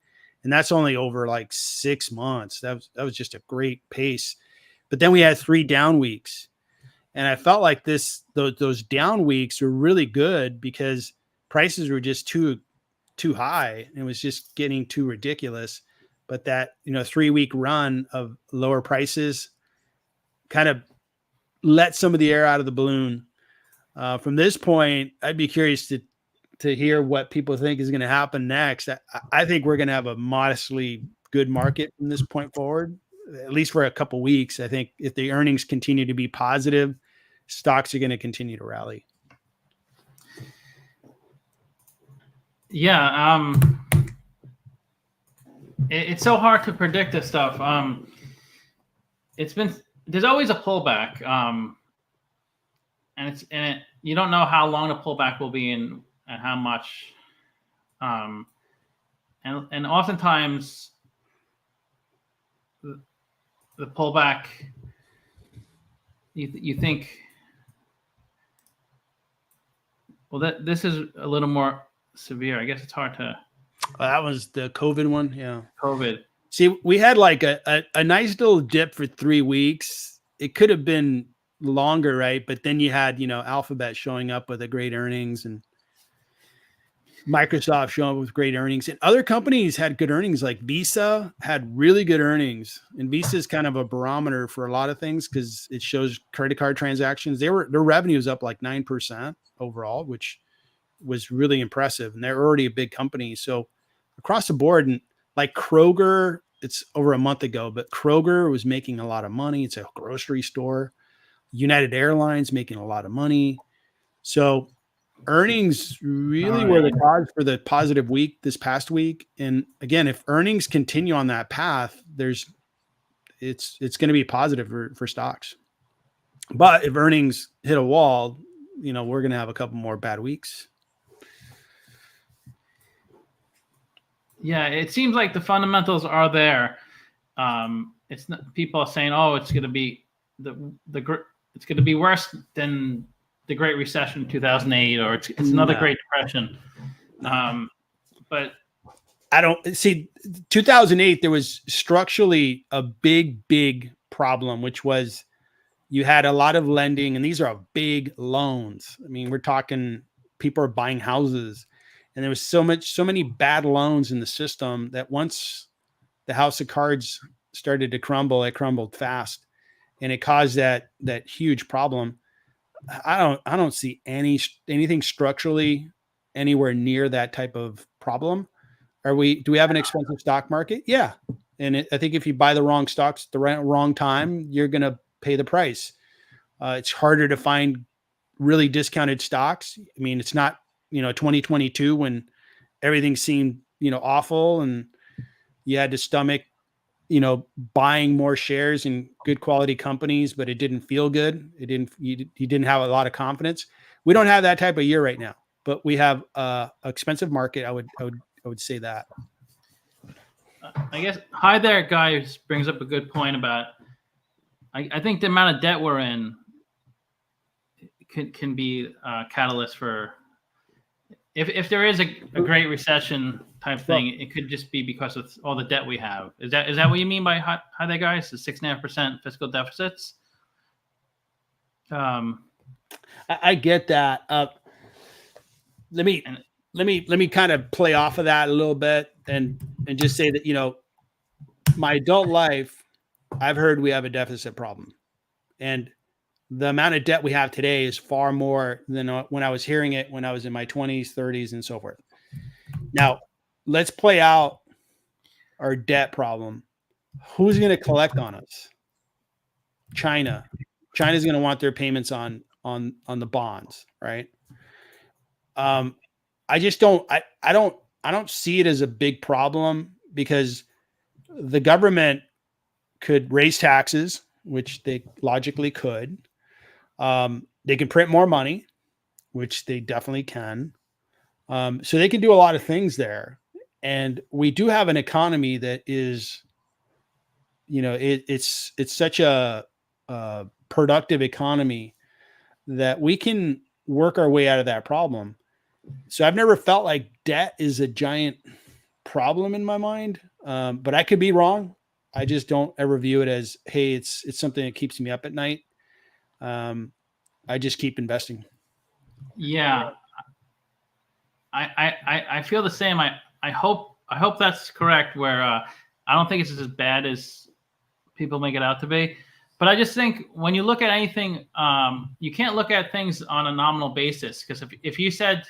B: and that's only over like 6 months. That was just a great pace. But then we had 3 down weeks, and I felt like those down weeks were really good because prices were just too high. It was just getting too ridiculous. But that 3-week run of lower prices kind of let some of the air out of the balloon. From this point, I'd be curious to hear what people think is going to happen next. I think we're going to have a modestly good market from this point forward, at least for a couple weeks. I think if the earnings continue to be positive, stocks are going to continue to rally.
A: Yeah, it's so hard to predict this stuff. There's always a pullback, and you don't know how long the pullback will be and how much, and oftentimes the pullback you think, well, this is a little more severe. I guess it's hard to.
B: That was the COVID one. Yeah.
A: COVID.
B: See, we had like a nice little dip for 3 weeks. It could have been longer, right? But then you had, Alphabet showing up with a great earnings and Microsoft showing up with great earnings. And other companies had good earnings, like Visa had really good earnings. And Visa is kind of a barometer for a lot of things because it shows credit card transactions. Their revenue is up like 9% overall, which was really impressive. And they're already a big company. So across the board, and like Kroger, it's over a month ago, but Kroger was making a lot of money. It's a grocery store. United Airlines making a lot of money. So earnings really were the cause for the positive week this past week. And again, if earnings continue on that path, it's going to be positive for stocks. But if earnings hit a wall, we're going to have a couple more bad weeks.
A: Yeah, it seems like the fundamentals are there. It's not, people are saying, "Oh, it's going to be it's going to be worse than the Great Recession in 2008, or it's another Great Depression." But
B: I don't see 2008. There was structurally a big problem, which was you had a lot of lending, and these are big loans. I mean, we're talking people are buying houses. And there was so many bad loans in the system that once the house of cards started to crumble, it crumbled fast, and it caused that huge problem. I don't see anything structurally anywhere near that type of problem. Do we have an expensive stock market? Yeah, and I think if you buy the wrong stocks at the wrong time, you're going to pay the price. It's harder to find really discounted stocks. I mean, it's not 2022 when everything seemed awful and you had to stomach buying more shares in good quality companies, but it didn't feel good. You didn't have a lot of confidence. We don't have that type of year right now, but we have a expensive market. I would say that.
A: I guess hi there, guys, brings up a good point about. I think the amount of debt we're in can be a catalyst for if there is a great recession type thing, it could just be because of all the debt we have. Is that what you mean by hi there, guys? The 6.5% fiscal deficits.
B: I get that. Let me kind of play off of that a little bit and just say that my adult life, I've heard we have a deficit problem, and the amount of debt we have today is far more than when I was hearing it when I was in my 20s, 30s, and so forth. Now, let's play out our debt problem. Who's going to collect on us? China. China's going to want their payments on the bonds, right? I just don't see it as a big problem because the government could raise taxes, which they logically could. They can print more money, which they definitely can. So they can do a lot of things there. And we do have an economy that is, it's such a productive economy that we can work our way out of that problem. So I've never felt like debt is a giant problem in my mind, but I could be wrong. I just don't ever view it as, hey, it's something that keeps me up at night. I just keep investing.
A: Yeah, I feel the same. I hope that's correct. Where I don't think it's as bad as people make it out to be. But I just think when you look at anything, you can't look at things on a nominal basis, because if you said,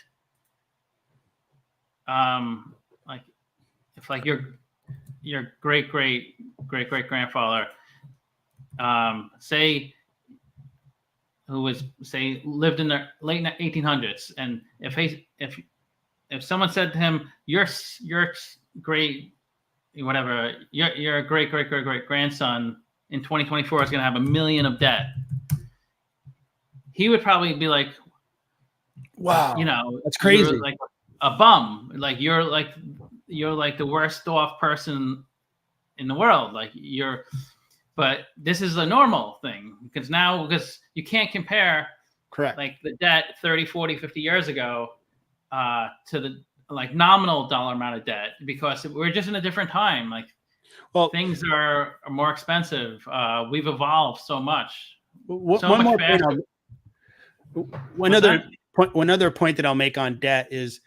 A: like your great grandfather, lived in the late 1800s, and if someone said to him, your great whatever your great grandson in 2024 is going to have $1 million of debt, he would probably be like,
B: wow, that's crazy.
A: You're like a bum. Like you're like the worst off person in the world. But this is a normal thing because you can't compare,
B: correct,
A: like the debt 30, 40, 50 years ago to the nominal dollar amount of debt, because we're just in a different time. Things are more expensive. We've evolved so much. One
B: other point that I'll make on debt is,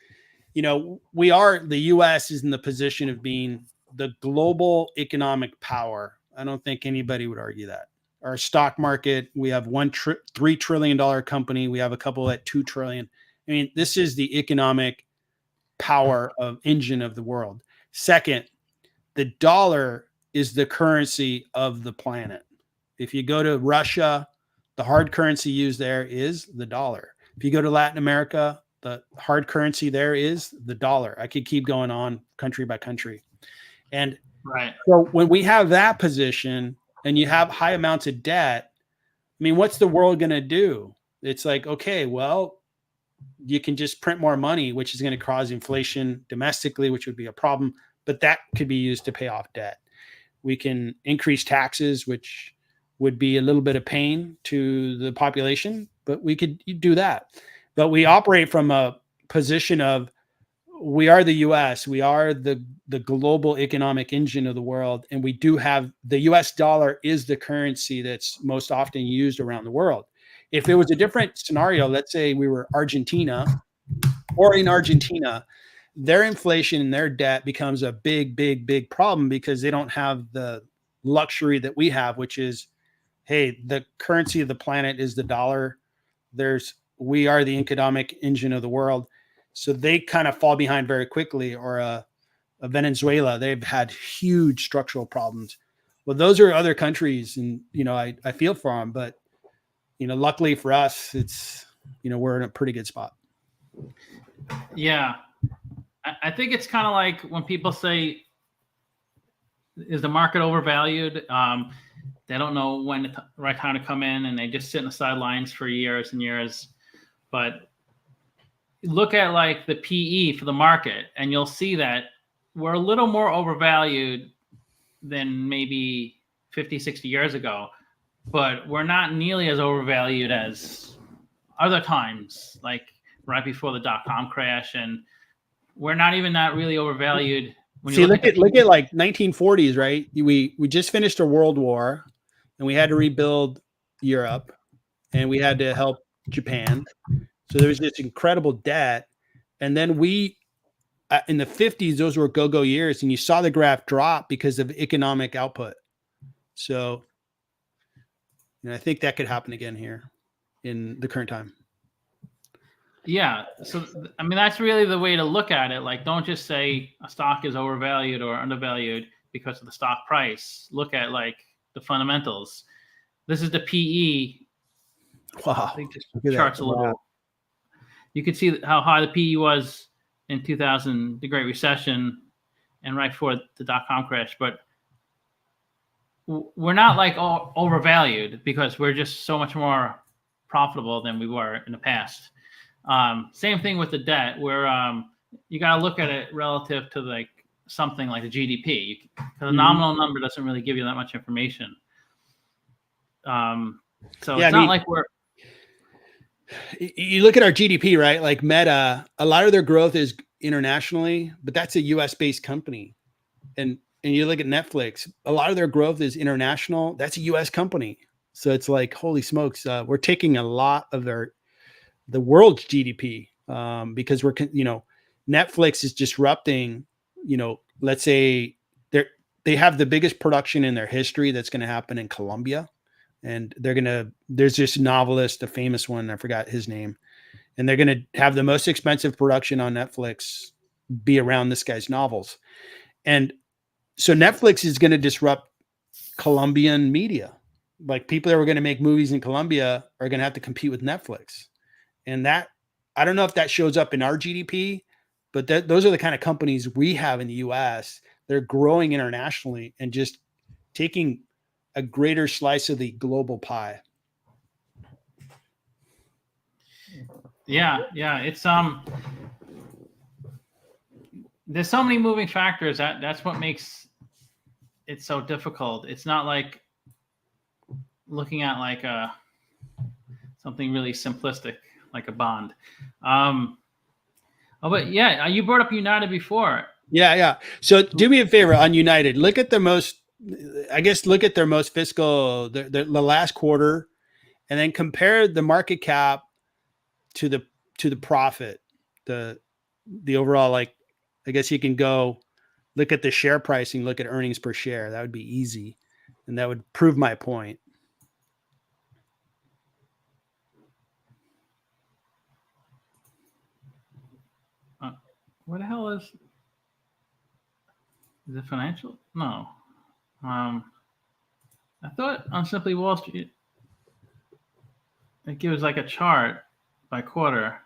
B: the U.S. is in the position of being the global economic power. I don't think anybody would argue that. Our stock market, we have $3 trillion company. We have a couple at $2 trillion. I mean, this is the economic power engine of the world. Second, the dollar is the currency of the planet. If you go to Russia, the hard currency used there is the dollar. If you go to Latin America, the hard currency there is the dollar. I could keep going on country by country. And
A: right.
B: So when we have that position and you have high amounts of debt, I mean, what's the world going to do? It's like, okay, well, you can just print more money, which is going to cause inflation domestically, which would be a problem, but that could be used to pay off debt. We can increase taxes, which would be a little bit of pain to the population, but we could do that. But we operate from a position of, we are the U.S. We are the global economic engine of the world. And we do have the U.S. dollar is the currency that's most often used around the world. If it was a different scenario, let's say we were Argentina, or in Argentina, their inflation and their debt becomes a big problem because they don't have the luxury that we have, which is, hey, the currency of the planet is the dollar. We are the economic engine of the world. So they kind of fall behind very quickly. Or a Venezuela, they've had huge structural problems. Well, those are other countries, and I feel for them, but luckily for us, it's we're in a pretty good spot.
A: Yeah, I think it's kind of like when people say is the market overvalued? They don't know when the right time to come in, and they just sit in the sidelines for years and years. But look at like the PE for the market, and you'll see that we're a little more overvalued than maybe 50, 60 years ago, but we're not nearly as overvalued as other times, like right before the dot-com crash, and we're not even that really overvalued. When
B: See,
A: you
B: look at like 1940s, right? We just finished a world war, and we had to rebuild Europe, and we had to help Japan. So there was this incredible debt, and then we in the 50s, those were go-go years, and you saw the graph drop because of economic output. So, I think that could happen again here in the current time.
A: Yeah. So, I mean, that's really the way to look at it. Like, don't just say a stock is overvalued or undervalued because of the stock price. Look at like the fundamentals. This is the PE.
B: Wow.
A: I think this chart's a little.
B: Wow.
A: You can see how high the PE was in 2000, the Great Recession, and right before the dot-com crash. But we're not like overvalued because we're just so much more profitable than we were in the past. Same thing with the debt, where you got to look at it relative to like something like the GDP. Because a nominal number doesn't really give you that much information. So it's not like we're.
B: You look at our GDP, right? Like Meta, a lot of their growth is internationally, but that's a US based company. And you look at Netflix, a lot of their growth is international. That's a US company. So it's like, holy smokes, we're taking a lot of the world's GDP because Netflix is disrupting, let's say they have the biggest production in their history that's going to happen in Colombia. And there's this novelist, a famous one, I forgot his name, and they're going to have the most expensive production on Netflix be around this guy's novels. And so Netflix is going to disrupt Colombian media. Like people that were going to make movies in Colombia are going to have to compete with Netflix. And that, I don't know if that shows up in our GDP, but those are the kind of companies we have in the US. They're growing internationally and just taking a greater slice of the global pie.
A: Yeah. It's there's so many moving factors that's what makes it so difficult. It's not like looking at like something really simplistic like a bond. But yeah, you brought up United before.
B: Yeah. So do me a favor on United. Look at their most fiscal, the last quarter, and then compare the market cap to the profit, the overall, like, I guess you can go look at the share pricing, look at earnings per share. That would be easy. And that would prove my point.
A: What the hell is it financial? No. I thought on Simply Wall Street it gives like a chart by quarter.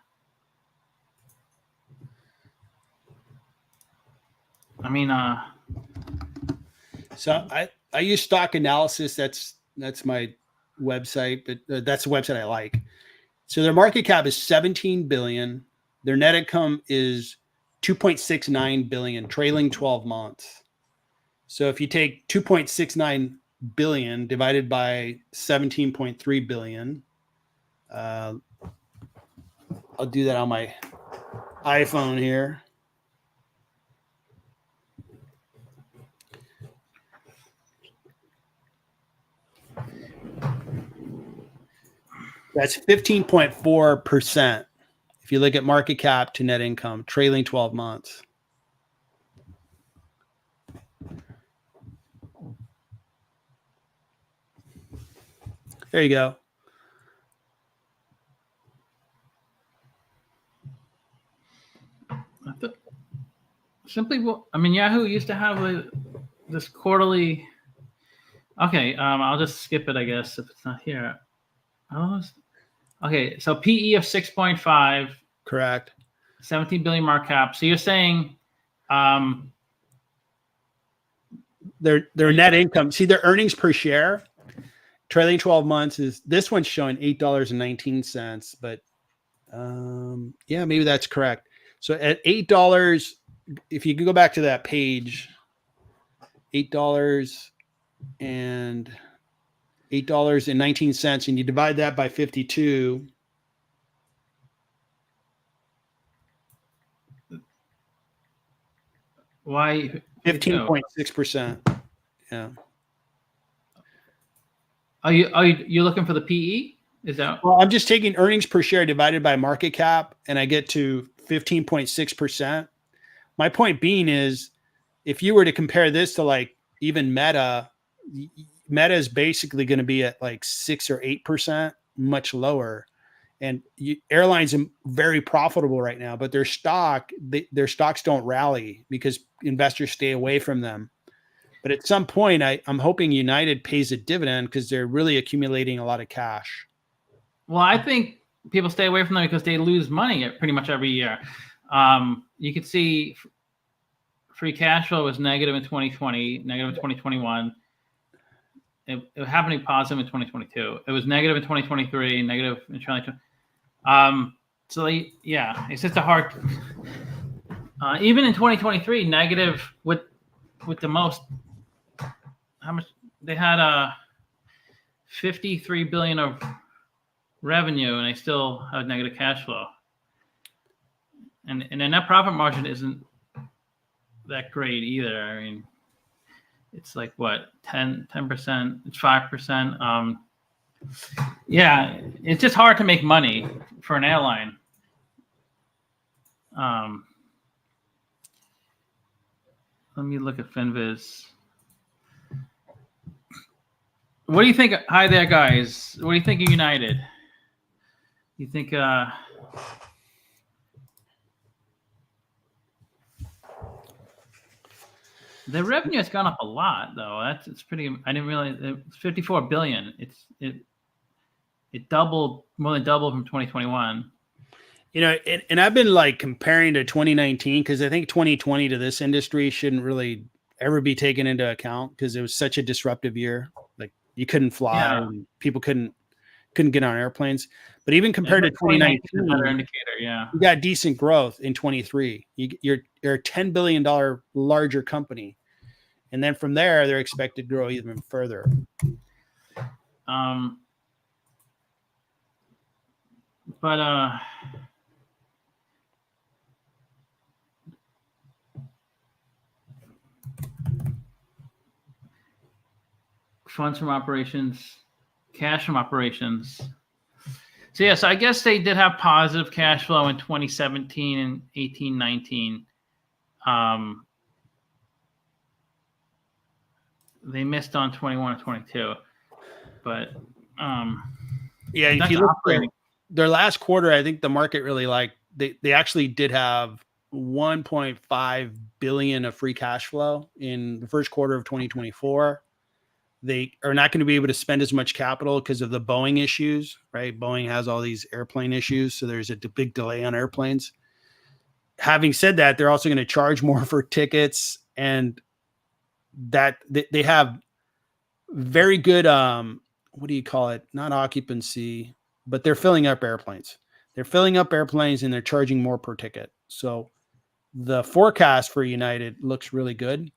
A: I mean,
B: so I use Stock Analysis. That's my website, but that's the website I like. So their market cap is 17 billion. Their net income is 2.69 billion, trailing 12 months. So if you take 2.69 billion divided by 17.3 billion, I'll do that on my iPhone here. That's 15.4%. If you look at market cap to net income, trailing 12 months. There you go.
A: Yahoo used to have this quarterly. Okay, I'll just skip it, I guess, if it's not here. Okay, so PE of 6.5.
B: Correct.
A: 17 billion market cap. So you're saying
B: their net income. See, their earnings per share, trailing 12 months is this one's showing $8.19, but yeah, maybe that's correct. So at $8, if you can go back to that page, $8 and $8.19, and you divide that by 52.
A: Why
B: 15.6%. Yeah.
A: Are you looking for the PE? Is that?
B: Well, I'm just taking earnings per share divided by market cap, and I get to 15.6%. My point being is, if you were to compare this to like even Meta is basically going to be at like 6 or 8%, much lower. And airlines are very profitable right now, but their stocks don't rally because investors stay away from them. But at some point, I'm hoping United pays a dividend because they're really accumulating a lot of cash.
A: Well, I think people stay away from them because they lose money pretty much every year. You could see free cash flow was negative in 2020, negative in 2021. It happened to be positive in 2022. It was negative in 2023, negative in 2020. So yeah, it's just a hard. Even in 2023, negative with the most. How much they had? 53 billion of revenue, and they still have negative cash flow. And the net profit margin isn't that great either. I mean, it's like what 10%. It's 5%. Yeah, it's just hard to make money for an airline. Let me look at FinViz. What do you think? Hi there, guys. What do you think of United? You think the revenue has gone up a lot, though. It's pretty. I didn't realize it's 54 billion. It doubled, more than doubled from 2021.
B: You know, and I've been like comparing to 2019 because I think 2020 to this industry shouldn't really ever be taken into account because it was such a disruptive year. Like you couldn't fly, and people couldn't get on airplanes. But even compared to 2019,
A: a better indicator, yeah,
B: you got decent growth in 23. You're a $10 billion larger company, and then from there they're expected to grow even further.
A: But funds from operations, cash from operations. So yes, I guess they did have positive cash flow in 2017 and 18, 19. They missed on 21 and 22, but
B: yeah, if you look at their last quarter, I think the market really liked. They actually did have 1.5 billion of free cash flow in the first quarter of 2024. They are not going to be able to spend as much capital because of the Boeing issues, right? Boeing has all these airplane issues, so there's a big delay on airplanes. Having said that, they're also going to charge more for tickets, and that they have very good what do you call it? Not occupancy, but they're filling up airplanes. They're filling up airplanes and they're charging more per ticket. So the forecast for United looks really good,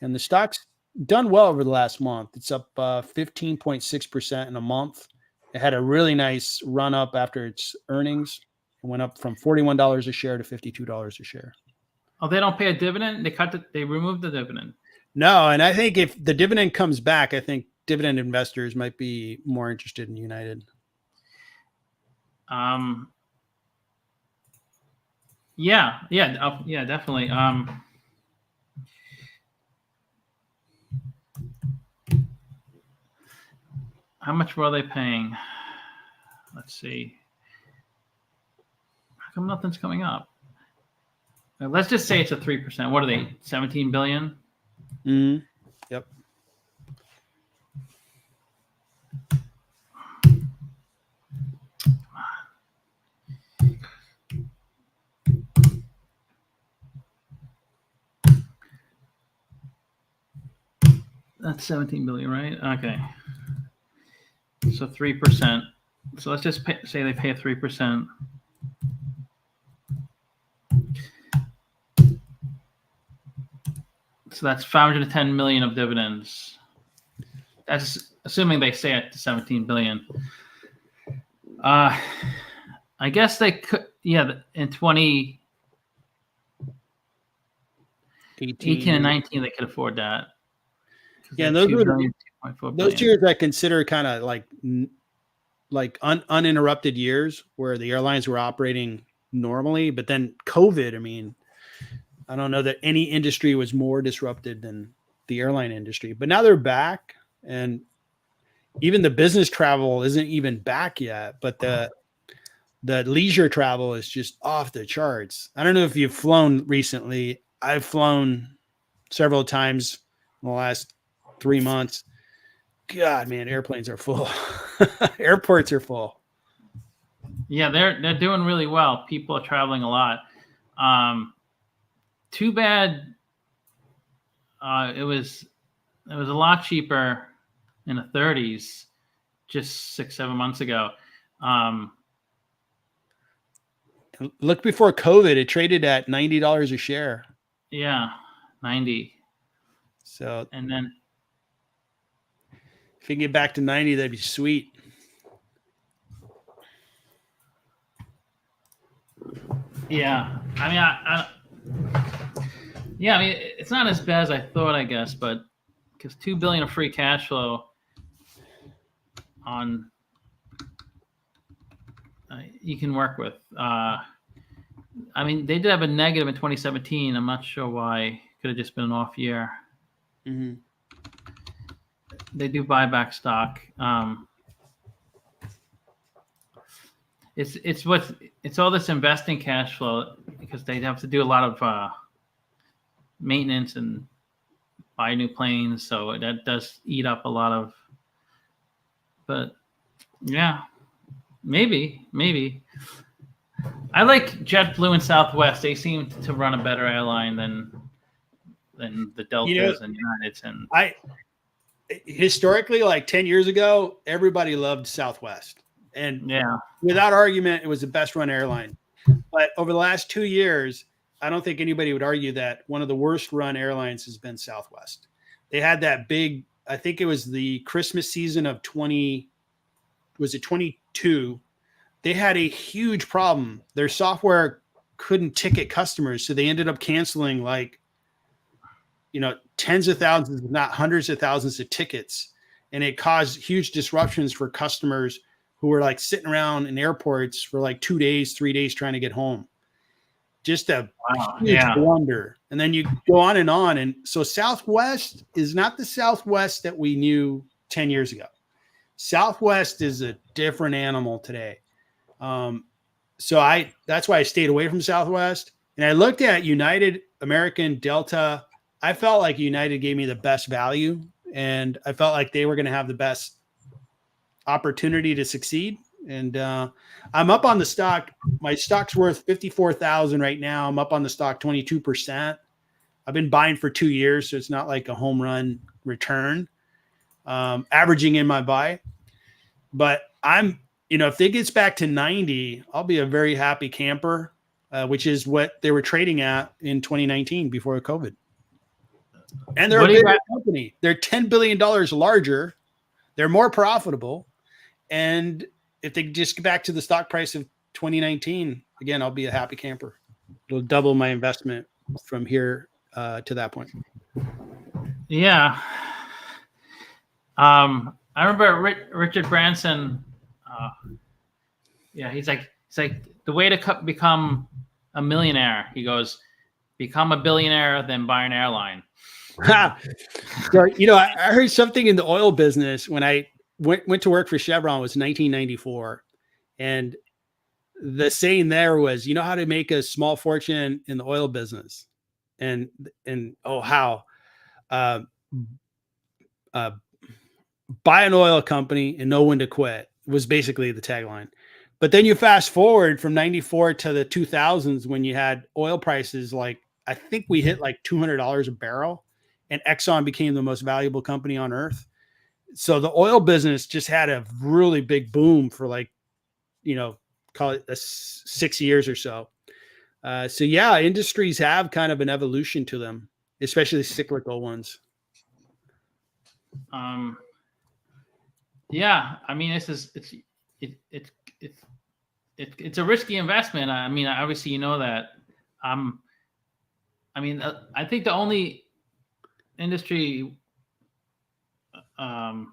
B: and the stock's done well over the last month. It's up 15.6% in a month. It had a really nice run up after its earnings. It went up from $41 a share to $52 a share.
A: Oh, they don't pay a dividend? They removed the dividend.
B: No, and I think if the dividend comes back, I think dividend investors might be more interested in United.
A: Yeah, definitely. How much were they paying? Let's see. How come nothing's coming up? Let's just say it's a 3%. What are they? 17 billion?
B: Mm-hmm. Yep.
A: That's 17 billion, right? Okay. So 3%. So let's just say they pay 3%. So that's 510 million of dividends. That's assuming they stay at 17 billion. I guess they could, yeah, in 2018 and 19, they could afford that.
B: Yeah, and those were
A: 2.4
B: those
A: billion.
B: years I consider kind of like uninterrupted years where the airlines were operating normally. But then COVID, I mean, I don't know that any industry was more disrupted than the airline industry. But now they're back, and even the business travel isn't even back yet. But the leisure travel is just off the charts. I don't know if you've flown recently. I've flown several times in the last 3 months. God, man, airplanes are full. Airports are full.
A: Yeah, they're doing really well. People are traveling a lot. Too bad it was a lot cheaper in the 30s, just 6-7 months ago.
B: Look, before COVID, it traded at $90 a share.
A: Yeah, 90.
B: So,
A: and then
B: if you can get back to 90, that'd be sweet.
A: Yeah, I mean, I mean, it's not as bad as I thought, I guess, but because $2 billion of free cash flow on you can work with. I mean, they did have a negative in 2017. I'm not sure why. Could have just been an off year.
B: Mm-hmm.
A: They do buy back stock. It's all this investing cash flow because they have to do a lot of maintenance and buy new planes, so that does eat up a lot of. But yeah, maybe. I like JetBlue and Southwest. They seem to run a better airline than the Deltas and Uniteds. And
B: historically, like 10 years ago, everybody loved Southwest, and
A: yeah,
B: without argument, it was the best run airline. But over the last 2 years, I don't think anybody would argue that one of the worst run airlines has been Southwest. They had that big, I think it was the Christmas season of 22. They had a huge problem. Their software couldn't ticket customers. So they ended up canceling tens of thousands, if not hundreds of thousands of tickets. And it caused huge disruptions for customers who were like sitting around in airports for like 2 days, 3 days trying to get home. Just a huge blunder. And then you go on. And so Southwest is not the Southwest that we knew 10 years ago. Southwest is a different animal today. So that's why I stayed away from Southwest. And I looked at United, American, Delta. I felt like United gave me the best value, and I felt like they were going to have the best opportunity to succeed. And I'm up on the stock. My stock's worth 54,000 right now. I'm up on the stock 22%. I've been buying for 2 years, so it's not like a home run return, averaging in my buy. But if it gets back to 90, I'll be a very happy camper, which is what they were trading at in 2019 before COVID. And they're a bigger company. They're $10 billion larger. They're more profitable. And if they just get back to the stock price of 2019, again, I'll be a happy camper. It'll double my investment from here to that point.
A: Yeah. I remember Richard Branson. He's like the way to become a millionaire. He goes, become a billionaire, then buy an airline.
B: So, I heard something in the oil business when I went to work for Chevron was 1994. And the saying there was, how to make a small fortune in the oil business. And how? Buy an oil company and know when to quit was basically the tagline. But then you fast forward from 94 to the 2000s when you had oil prices I think we hit like $200 a barrel. and Exxon became the most valuable company on earth. So the oil business just had a really big boom for like, call it 6 years or so. So yeah, industries have kind of an evolution to them, especially cyclical ones.
A: Yeah, I mean, it's a risky investment. I mean, obviously, you know that. I mean, I think the only industry, the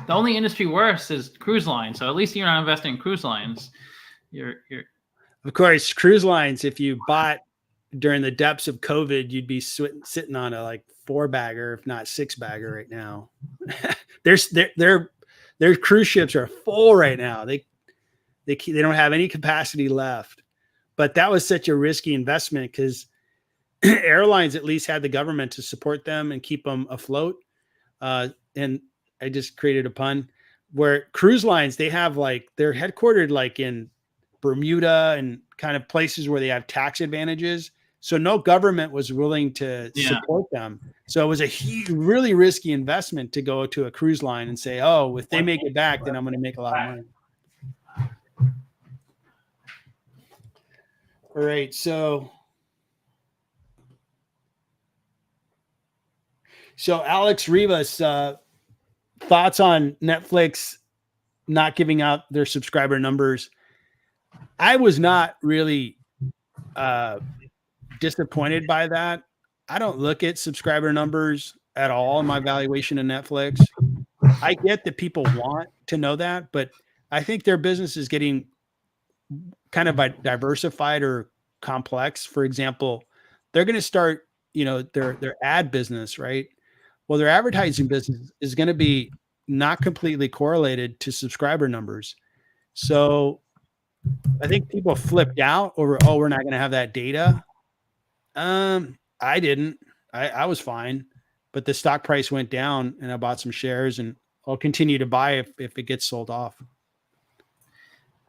A: only industry worse is cruise lines. So at least you're not investing in cruise lines. You're
B: Of course, cruise lines, if you bought during the depths of COVID, you'd be sitting on a like 4-bagger, if not 6-bagger right now. Their cruise ships are full right now. They don't have any capacity left. But that was such a risky investment because airlines at least had the government to support them and keep them afloat. And I just created a pun where cruise lines, they have like, they're headquartered like in Bermuda and kind of places where they have tax advantages. So no government was willing to support them. So it was a really risky investment to go to a cruise line and say, oh, if they make it back, then I'm going to make a lot of money. All right. So Alex Rivas, thoughts on Netflix not giving out their subscriber numbers. I was not really disappointed by that. I don't look at subscriber numbers at all in my valuation of Netflix. I get that people want to know that, but I think their business is getting kind of diversified or complex. For example, they're going to start, their ad business, right? Well, their advertising business is going to be not completely correlated to subscriber numbers. So I think people flipped out over, oh, we're not going to have that data. I didn't. I was fine, but the stock price went down and I bought some shares and I'll continue to buy if it gets sold off.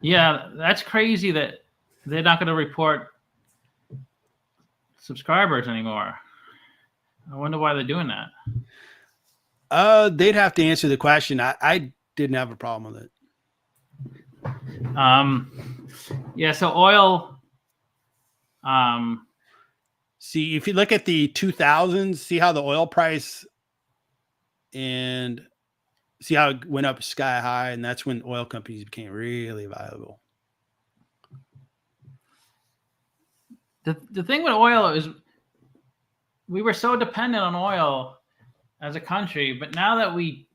A: Yeah, that's crazy that they're not going to report subscribers anymore. I wonder why they're doing that.
B: They'd have to answer the question. I didn't have a problem with it.
A: Yeah, so oil.
B: See, if you look at the 2000s, see how the oil price and see how it went up sky high, and that's when oil companies became really valuable.
A: The thing with oil is we were so dependent on oil as a country, but now that we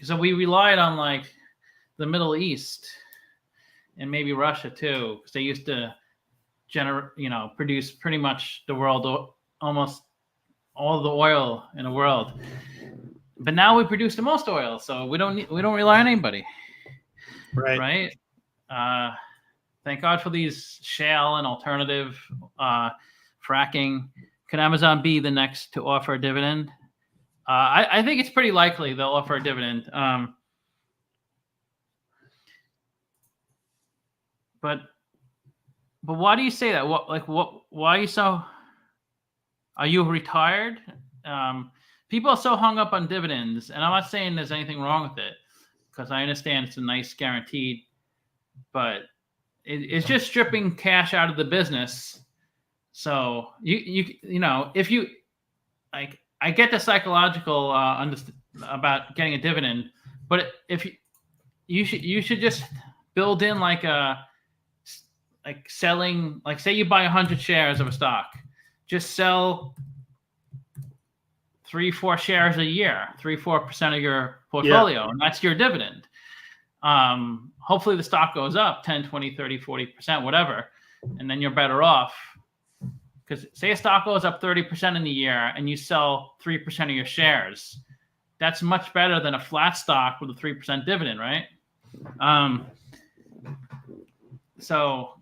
A: relied on like the Middle East and maybe Russia too, because they used to produce pretty much the world, almost all the oil in the world. But now we produce the most oil, so we don't rely on anybody. Right? Thank God for these shale and alternative fracking. Could Amazon be the next to offer a dividend? I think it's pretty likely they'll offer a dividend. But why do you say that? Why are you so? Are you retired? People are so hung up on dividends, and I'm not saying there's anything wrong with it, because I understand it's a nice guaranteed, but it's just stripping cash out of the business. So if you like, I get the psychological about getting a dividend, but if you should just build in like selling, like say you buy 100 shares of a stock, just sell 3-4 shares a year, 3-4% of your portfolio, and that's your dividend. Hopefully the stock goes up 10, 20, 30, 40%, whatever, and then you're better off. Because say a stock goes up 30% in the year and you sell 3% of your shares, that's much better than a flat stock with a 3% dividend, right? So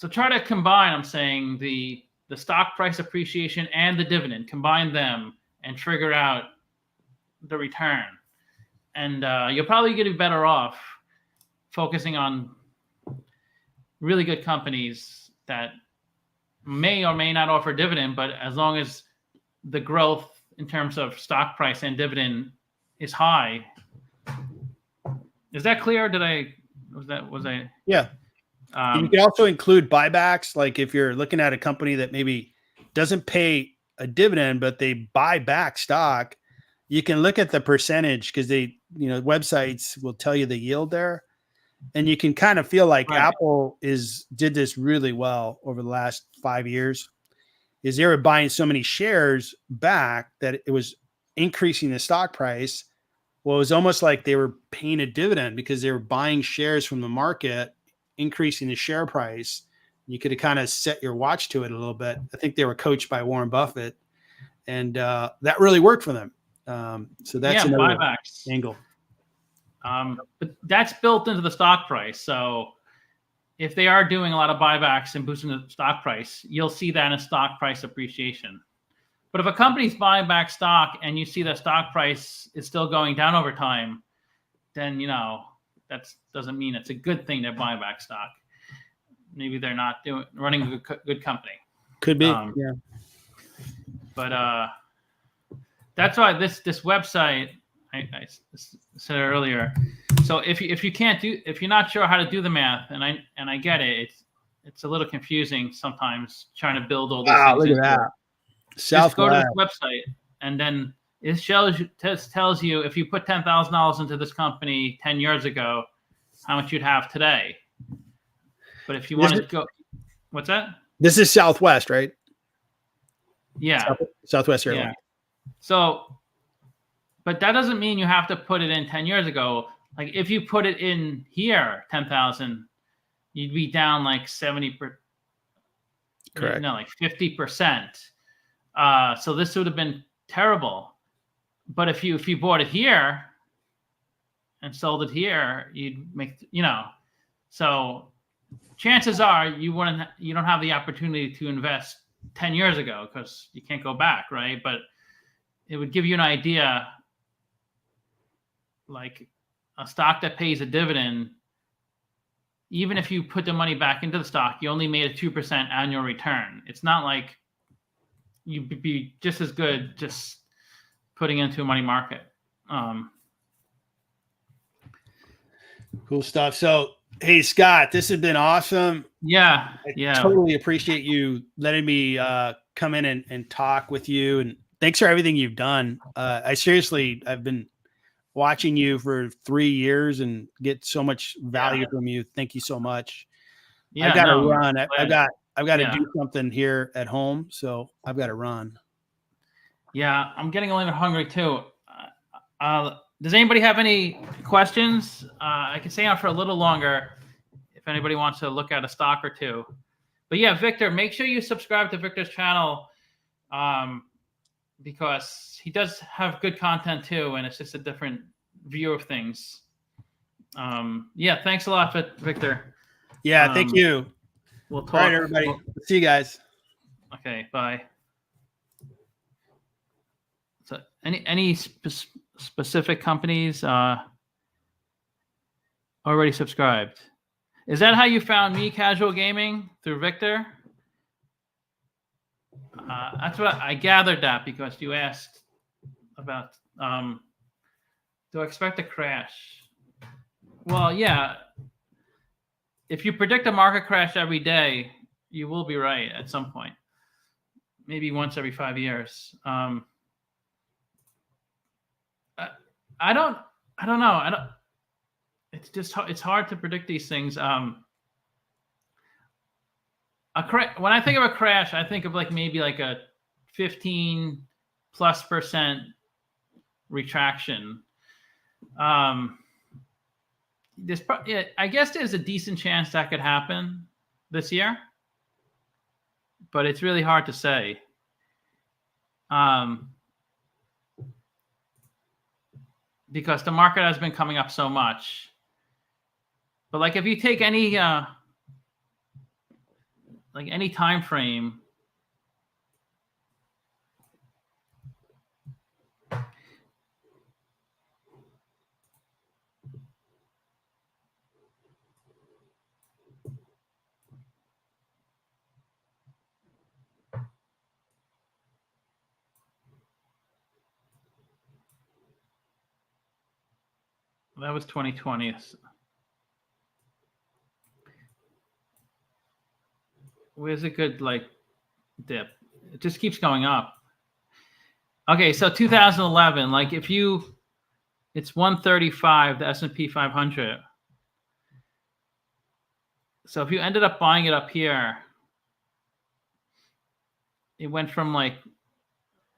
A: try to combine, I'm saying, the stock price appreciation and the dividend, combine them and figure out the return. And you'll probably get better off focusing on really good companies that may or may not offer dividend, but as long as the growth in terms of stock price and dividend is high. Is that clear? Was I?
B: Yeah. You can also include buybacks. Like if you're looking at a company that maybe doesn't pay a dividend, but they buy back stock, you can look at the percentage because websites will tell you the yield there. And you can kind of feel like
A: Right.
B: Apple did this really well over the last 5 years. Is they were buying so many shares back that it was increasing the stock price. Well, it was almost like they were paying a dividend because they were buying shares from the market, increasing the share price. You could have kind of set your watch to it a little bit. I think they were coached by Warren Buffett, and that really worked for them. So that's another
A: buybacks.
B: angle.
A: But that's built into the stock price. So if they are doing a lot of buybacks and boosting the stock price, you'll see that in stock price appreciation. But if a company's buying back stock and you see the stock price is still going down over time, then that doesn't mean it's a good thing to buy back stock. Maybe they're not running a good company.
B: Could be, yeah.
A: But that's why this website, I said it earlier. So if you're not sure how to do the math, and I get it, it's a little confusing sometimes trying to build all these things.
B: Look at that.
A: Just go to this website, and then it tells you if you put $10,000 into this company 10 years ago, how much you'd have today. But if you want to go, what's that?
B: This is Southwest, right?
A: Yeah,
B: Southwest Airlines.
A: Yeah. So, but that doesn't mean you have to put it in 10 years ago. Like if you put it in here, 10,000, you'd be down like 70%.
B: Correct.
A: No, like 50%. So this would have been terrible. But if you bought it here and sold it here, you'd make, so chances are you don't have the opportunity to invest 10 years ago because you can't go back, right? But it would give you an idea, like a stock that pays a dividend, even if you put the money back into the stock, you only made a 2% annual return. It's not like you'd be just as good just putting into a money market.
B: Cool stuff. So, hey, Scott, this has been awesome.
A: Yeah.
B: I totally appreciate you letting me come in and talk with you. And thanks for everything you've done. I've been watching you for 3 years and get so much value from you. Thank you so much.
A: Yeah,
B: I've got to run. I've got to do something here at home, so I've got to run.
A: Yeah, I'm getting a little hungry too. Does anybody have any questions? I can stay on for a little longer if anybody wants to look at a stock or two. But yeah, Victor, make sure you subscribe to Victor's channel because he does have good content too, and it's just a different view of things. Yeah, thanks a lot, Victor.
B: Yeah, thank you.
A: We'll talk.
B: All right, everybody. See you guys.
A: Okay, bye. So, any specific companies already subscribed? Is that how you found me, Casual Gaming, through Victor? That's what I gathered that because you asked about. Do I expect a crash? Well, yeah. If you predict a market crash every day, you will be right at some point. Maybe once every 5 years. I don't know. It's hard to predict these things. When I think of a crash, I think of maybe a 15+% retraction. I guess there's a decent chance that could happen this year, but it's really hard to say. Because the market has been coming up so much. But if you take any time frame, That was 2020. Where's a good like dip? It just keeps going up. Okay, so 2011, like if you, it's 135, the S&P 500. So if you ended up buying it up here, it went from like,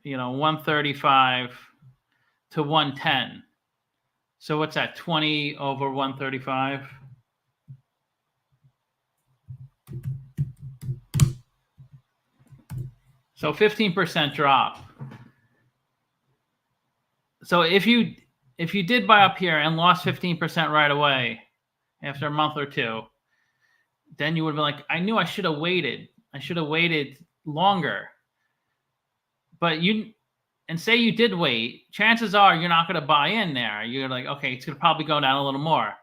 A: 135 to 110. So what's that? 20 over 135? So 15% drop. So if you did buy up here and lost 15% right away after a month or two, then you would be like, I knew I should have waited. I should have waited longer. But say you did wait, chances are you're not going to buy in there. You're like, okay, it's going to probably go down a little more.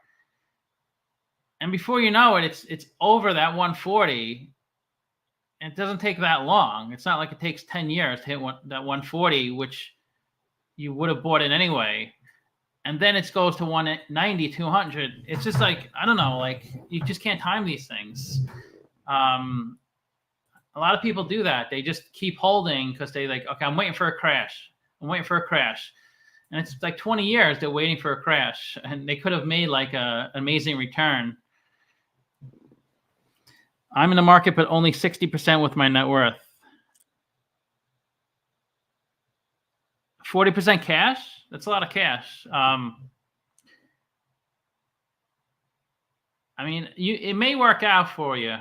A: And before you know it, it's over that 140. And it doesn't take that long. It's not like it takes 10 years to hit that 140, which you would have bought it anyway. And then it goes to 190, 200. It's just like, I don't know, like you just can't time these things. A lot of people do that. They just keep holding because they like, okay, I'm waiting for a crash. I'm waiting for a crash. And it's like 20 years they're waiting for a crash. And they could have made like an amazing return. I'm in the market, but only 60% with my net worth. 40% cash? That's a lot of cash. I mean, it may work out for you.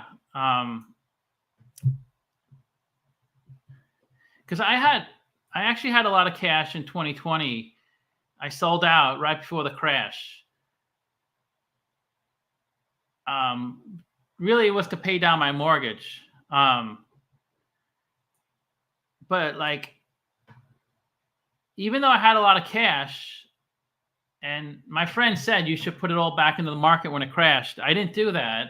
A: Because I actually had a lot of cash in 2020. I sold out right before the crash. Really, it was to pay down my mortgage. But like, even though I had a lot of cash, and my friend said you should put it all back into the market when it crashed, I didn't do that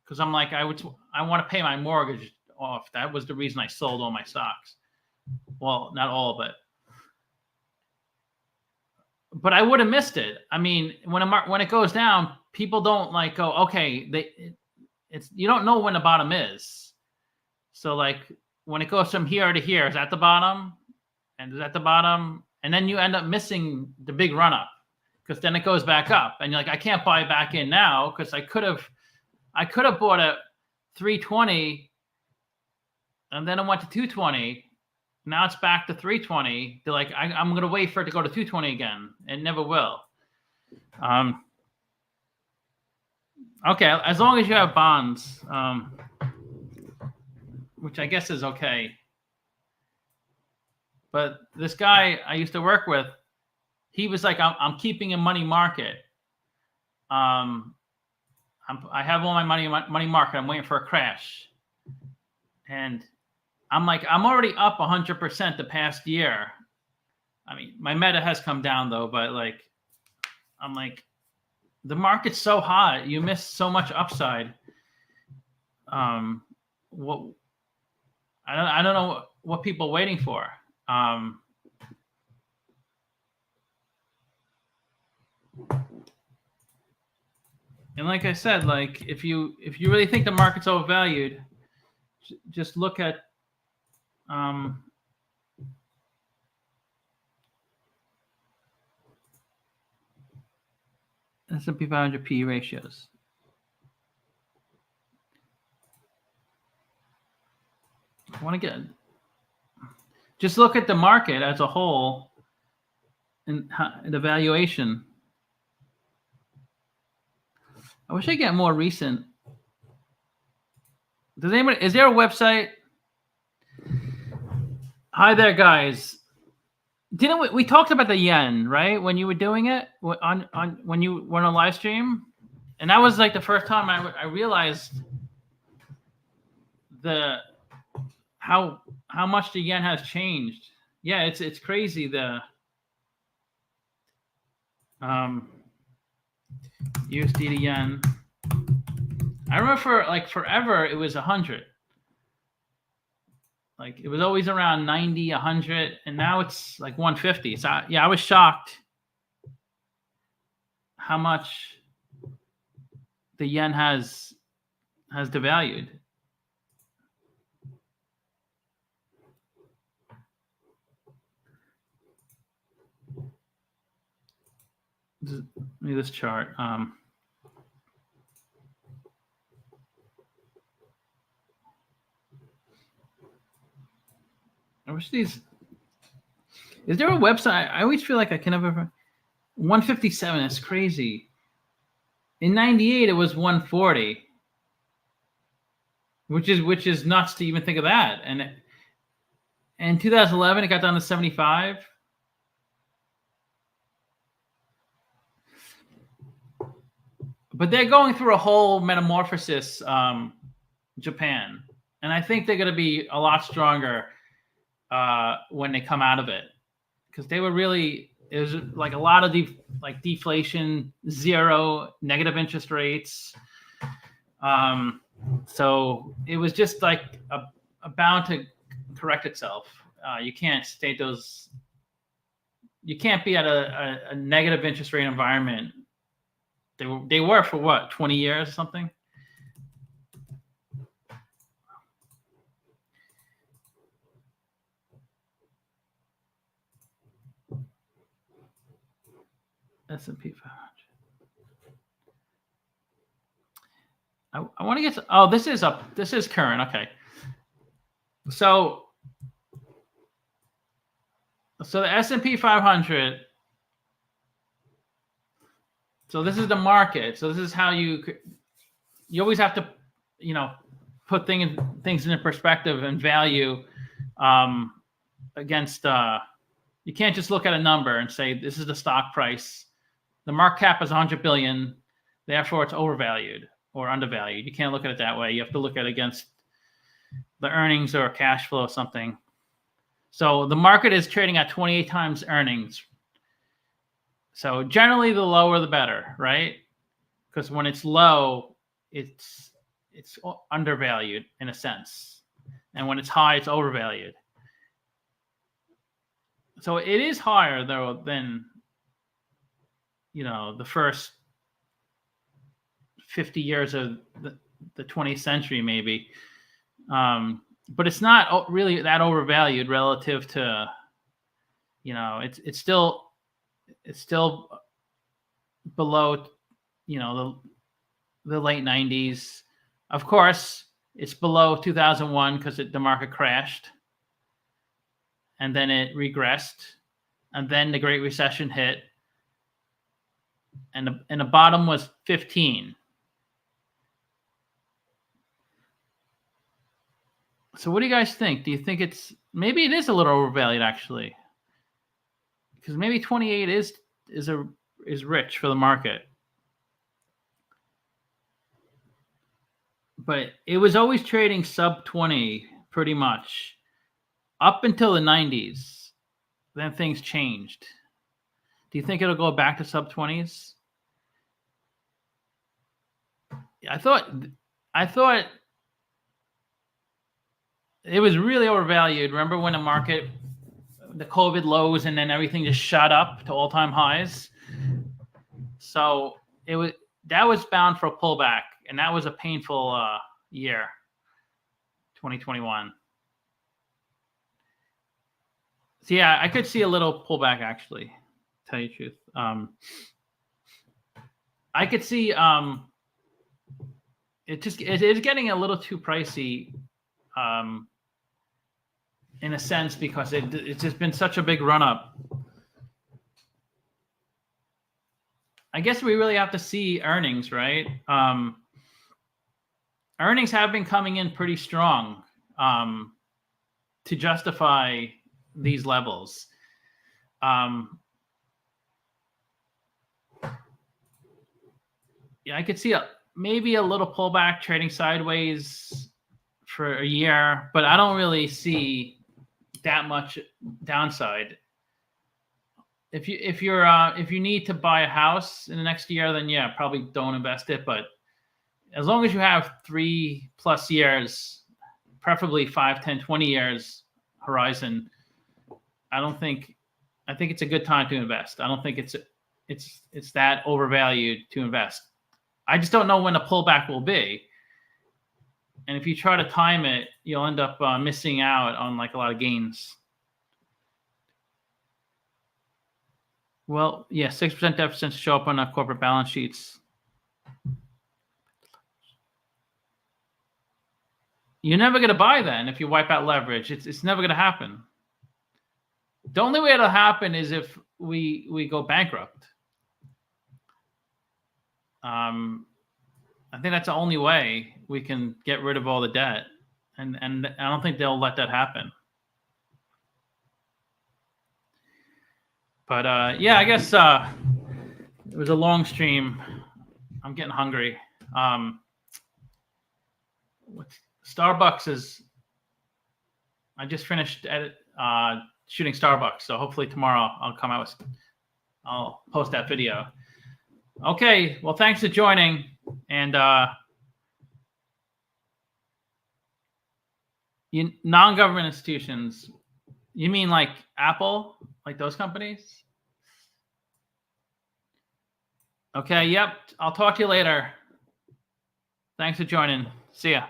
A: because I'm like, I want to pay my mortgage off. That was the reason I sold all my stocks. Well, not all of it, but I would have missed it. I mean, when it goes down, people don't like go, okay, you don't know when the bottom is. So like when it goes from here to here, is at the bottom, and is at the bottom, and then you end up missing the big run up because then it goes back up, and you're like, I can't buy back in now because I could have bought at 320, and then it went to 220. Now it's back to 320. They're like, I'm going to wait for it to go to 220 again. It never will. Okay, as long as you have bonds, which I guess is okay. But this guy I used to work with, he was like, I'm keeping a money market. I have all my money market. I'm waiting for a crash. And I'm like, I'm already up 100% the past year. I mean, my meta has come down though, but like, I'm like, the market's so hot, you miss so much upside. I don't know what people are waiting for. And like I said, like if you really think the market's overvalued, just look at S&P 500 P ratios. I want to just look at the market as a whole and the valuation. I wish I get more recent. Is there a website? Hi there, guys. Didn't we talked about the yen, right? When you were doing it when you were on a live stream, and that was like the first time I realized how much the yen has changed. Yeah, it's crazy. The USD to yen. I remember for like forever it was 100. Like it was always around 90, 100, and now it's like 150. So yeah, I was shocked. how much the yen has devalued. This chart. I wish these. Is there a website? I always feel like I can never. 157. That's crazy. In 98, it was 140, which is nuts to even think of that. And in 2011, it got down to 75. But they're going through a whole metamorphosis, Japan, and I think they're going to be a lot stronger when they come out of it, because they were really, it was like a lot of deflation, zero, negative interest rates. So it was just like bound to correct itself. You can't state those. You can't be at a negative interest rate environment. They were for what, 20 years or something? S&P 500. I want to get to, oh, this is up. This is current. Okay. So the S&P 500. So this is the market. So this is how you always have to, put things into perspective and value against. You can't just look at a number and say this is the stock price. The market cap is 100 billion, therefore it's overvalued or undervalued. You can't look at it that way. You have to look at it against the earnings or cash flow or something. So the market is trading at 28 times earnings. So generally, the lower the better, right? Because when it's low, it's undervalued in a sense, and when it's high, it's overvalued. So it is higher though than the first 50 years of the 20th century, maybe. But it's not really that overvalued relative to, it's still below, the late 90s. Of course, it's below 2001 because the market crashed, and then it regressed, and then the Great Recession hit, and the bottom was 15. So what do you guys think? Do you think maybe it is a little overvalued actually? Because maybe 28 is rich for the market. But it was always trading sub 20 pretty much up until the 90s. Then things changed. Do you think it'll go back to sub 20s? I thought it was really overvalued. Remember when the COVID lows, and then everything just shot up to all-time highs? So that was bound for a pullback, and that was a painful year, 2021. So yeah, I could see a little pullback actually, to tell you the truth. I could see it is getting a little too pricey, in a sense, because it's just been such a big run up. I guess we really have to see earnings, right? Earnings have been coming in pretty strong to justify these levels. Yeah, I could see maybe a little pullback, trading sideways for a year, but I don't really see that much downside. If you need to buy a house in the next year, then yeah, probably don't invest it. But as long as you have 3+ years, preferably 5, 10, 20 years horizon, I think it's a good time to invest. I don't think it's that overvalued to invest. I just don't know when the pullback will be. And if you try to time it, you'll end up missing out on like a lot of gains. Well, yeah, 6% deficits show up on our corporate balance sheets. You're never going to buy then if you wipe out leverage. It's never going to happen. The only way it'll happen is if we go bankrupt. I think that's the only way we can get rid of all the debt, and I don't think they'll let that happen. But yeah, I guess it was a long stream. I'm getting hungry. Starbucks is. I just finished shooting Starbucks, so hopefully tomorrow I'll post that video. Okay, well, thanks for joining, and non-government institutions. You mean like Apple, like those companies? Okay, yep. I'll talk to you later. Thanks for joining. See ya.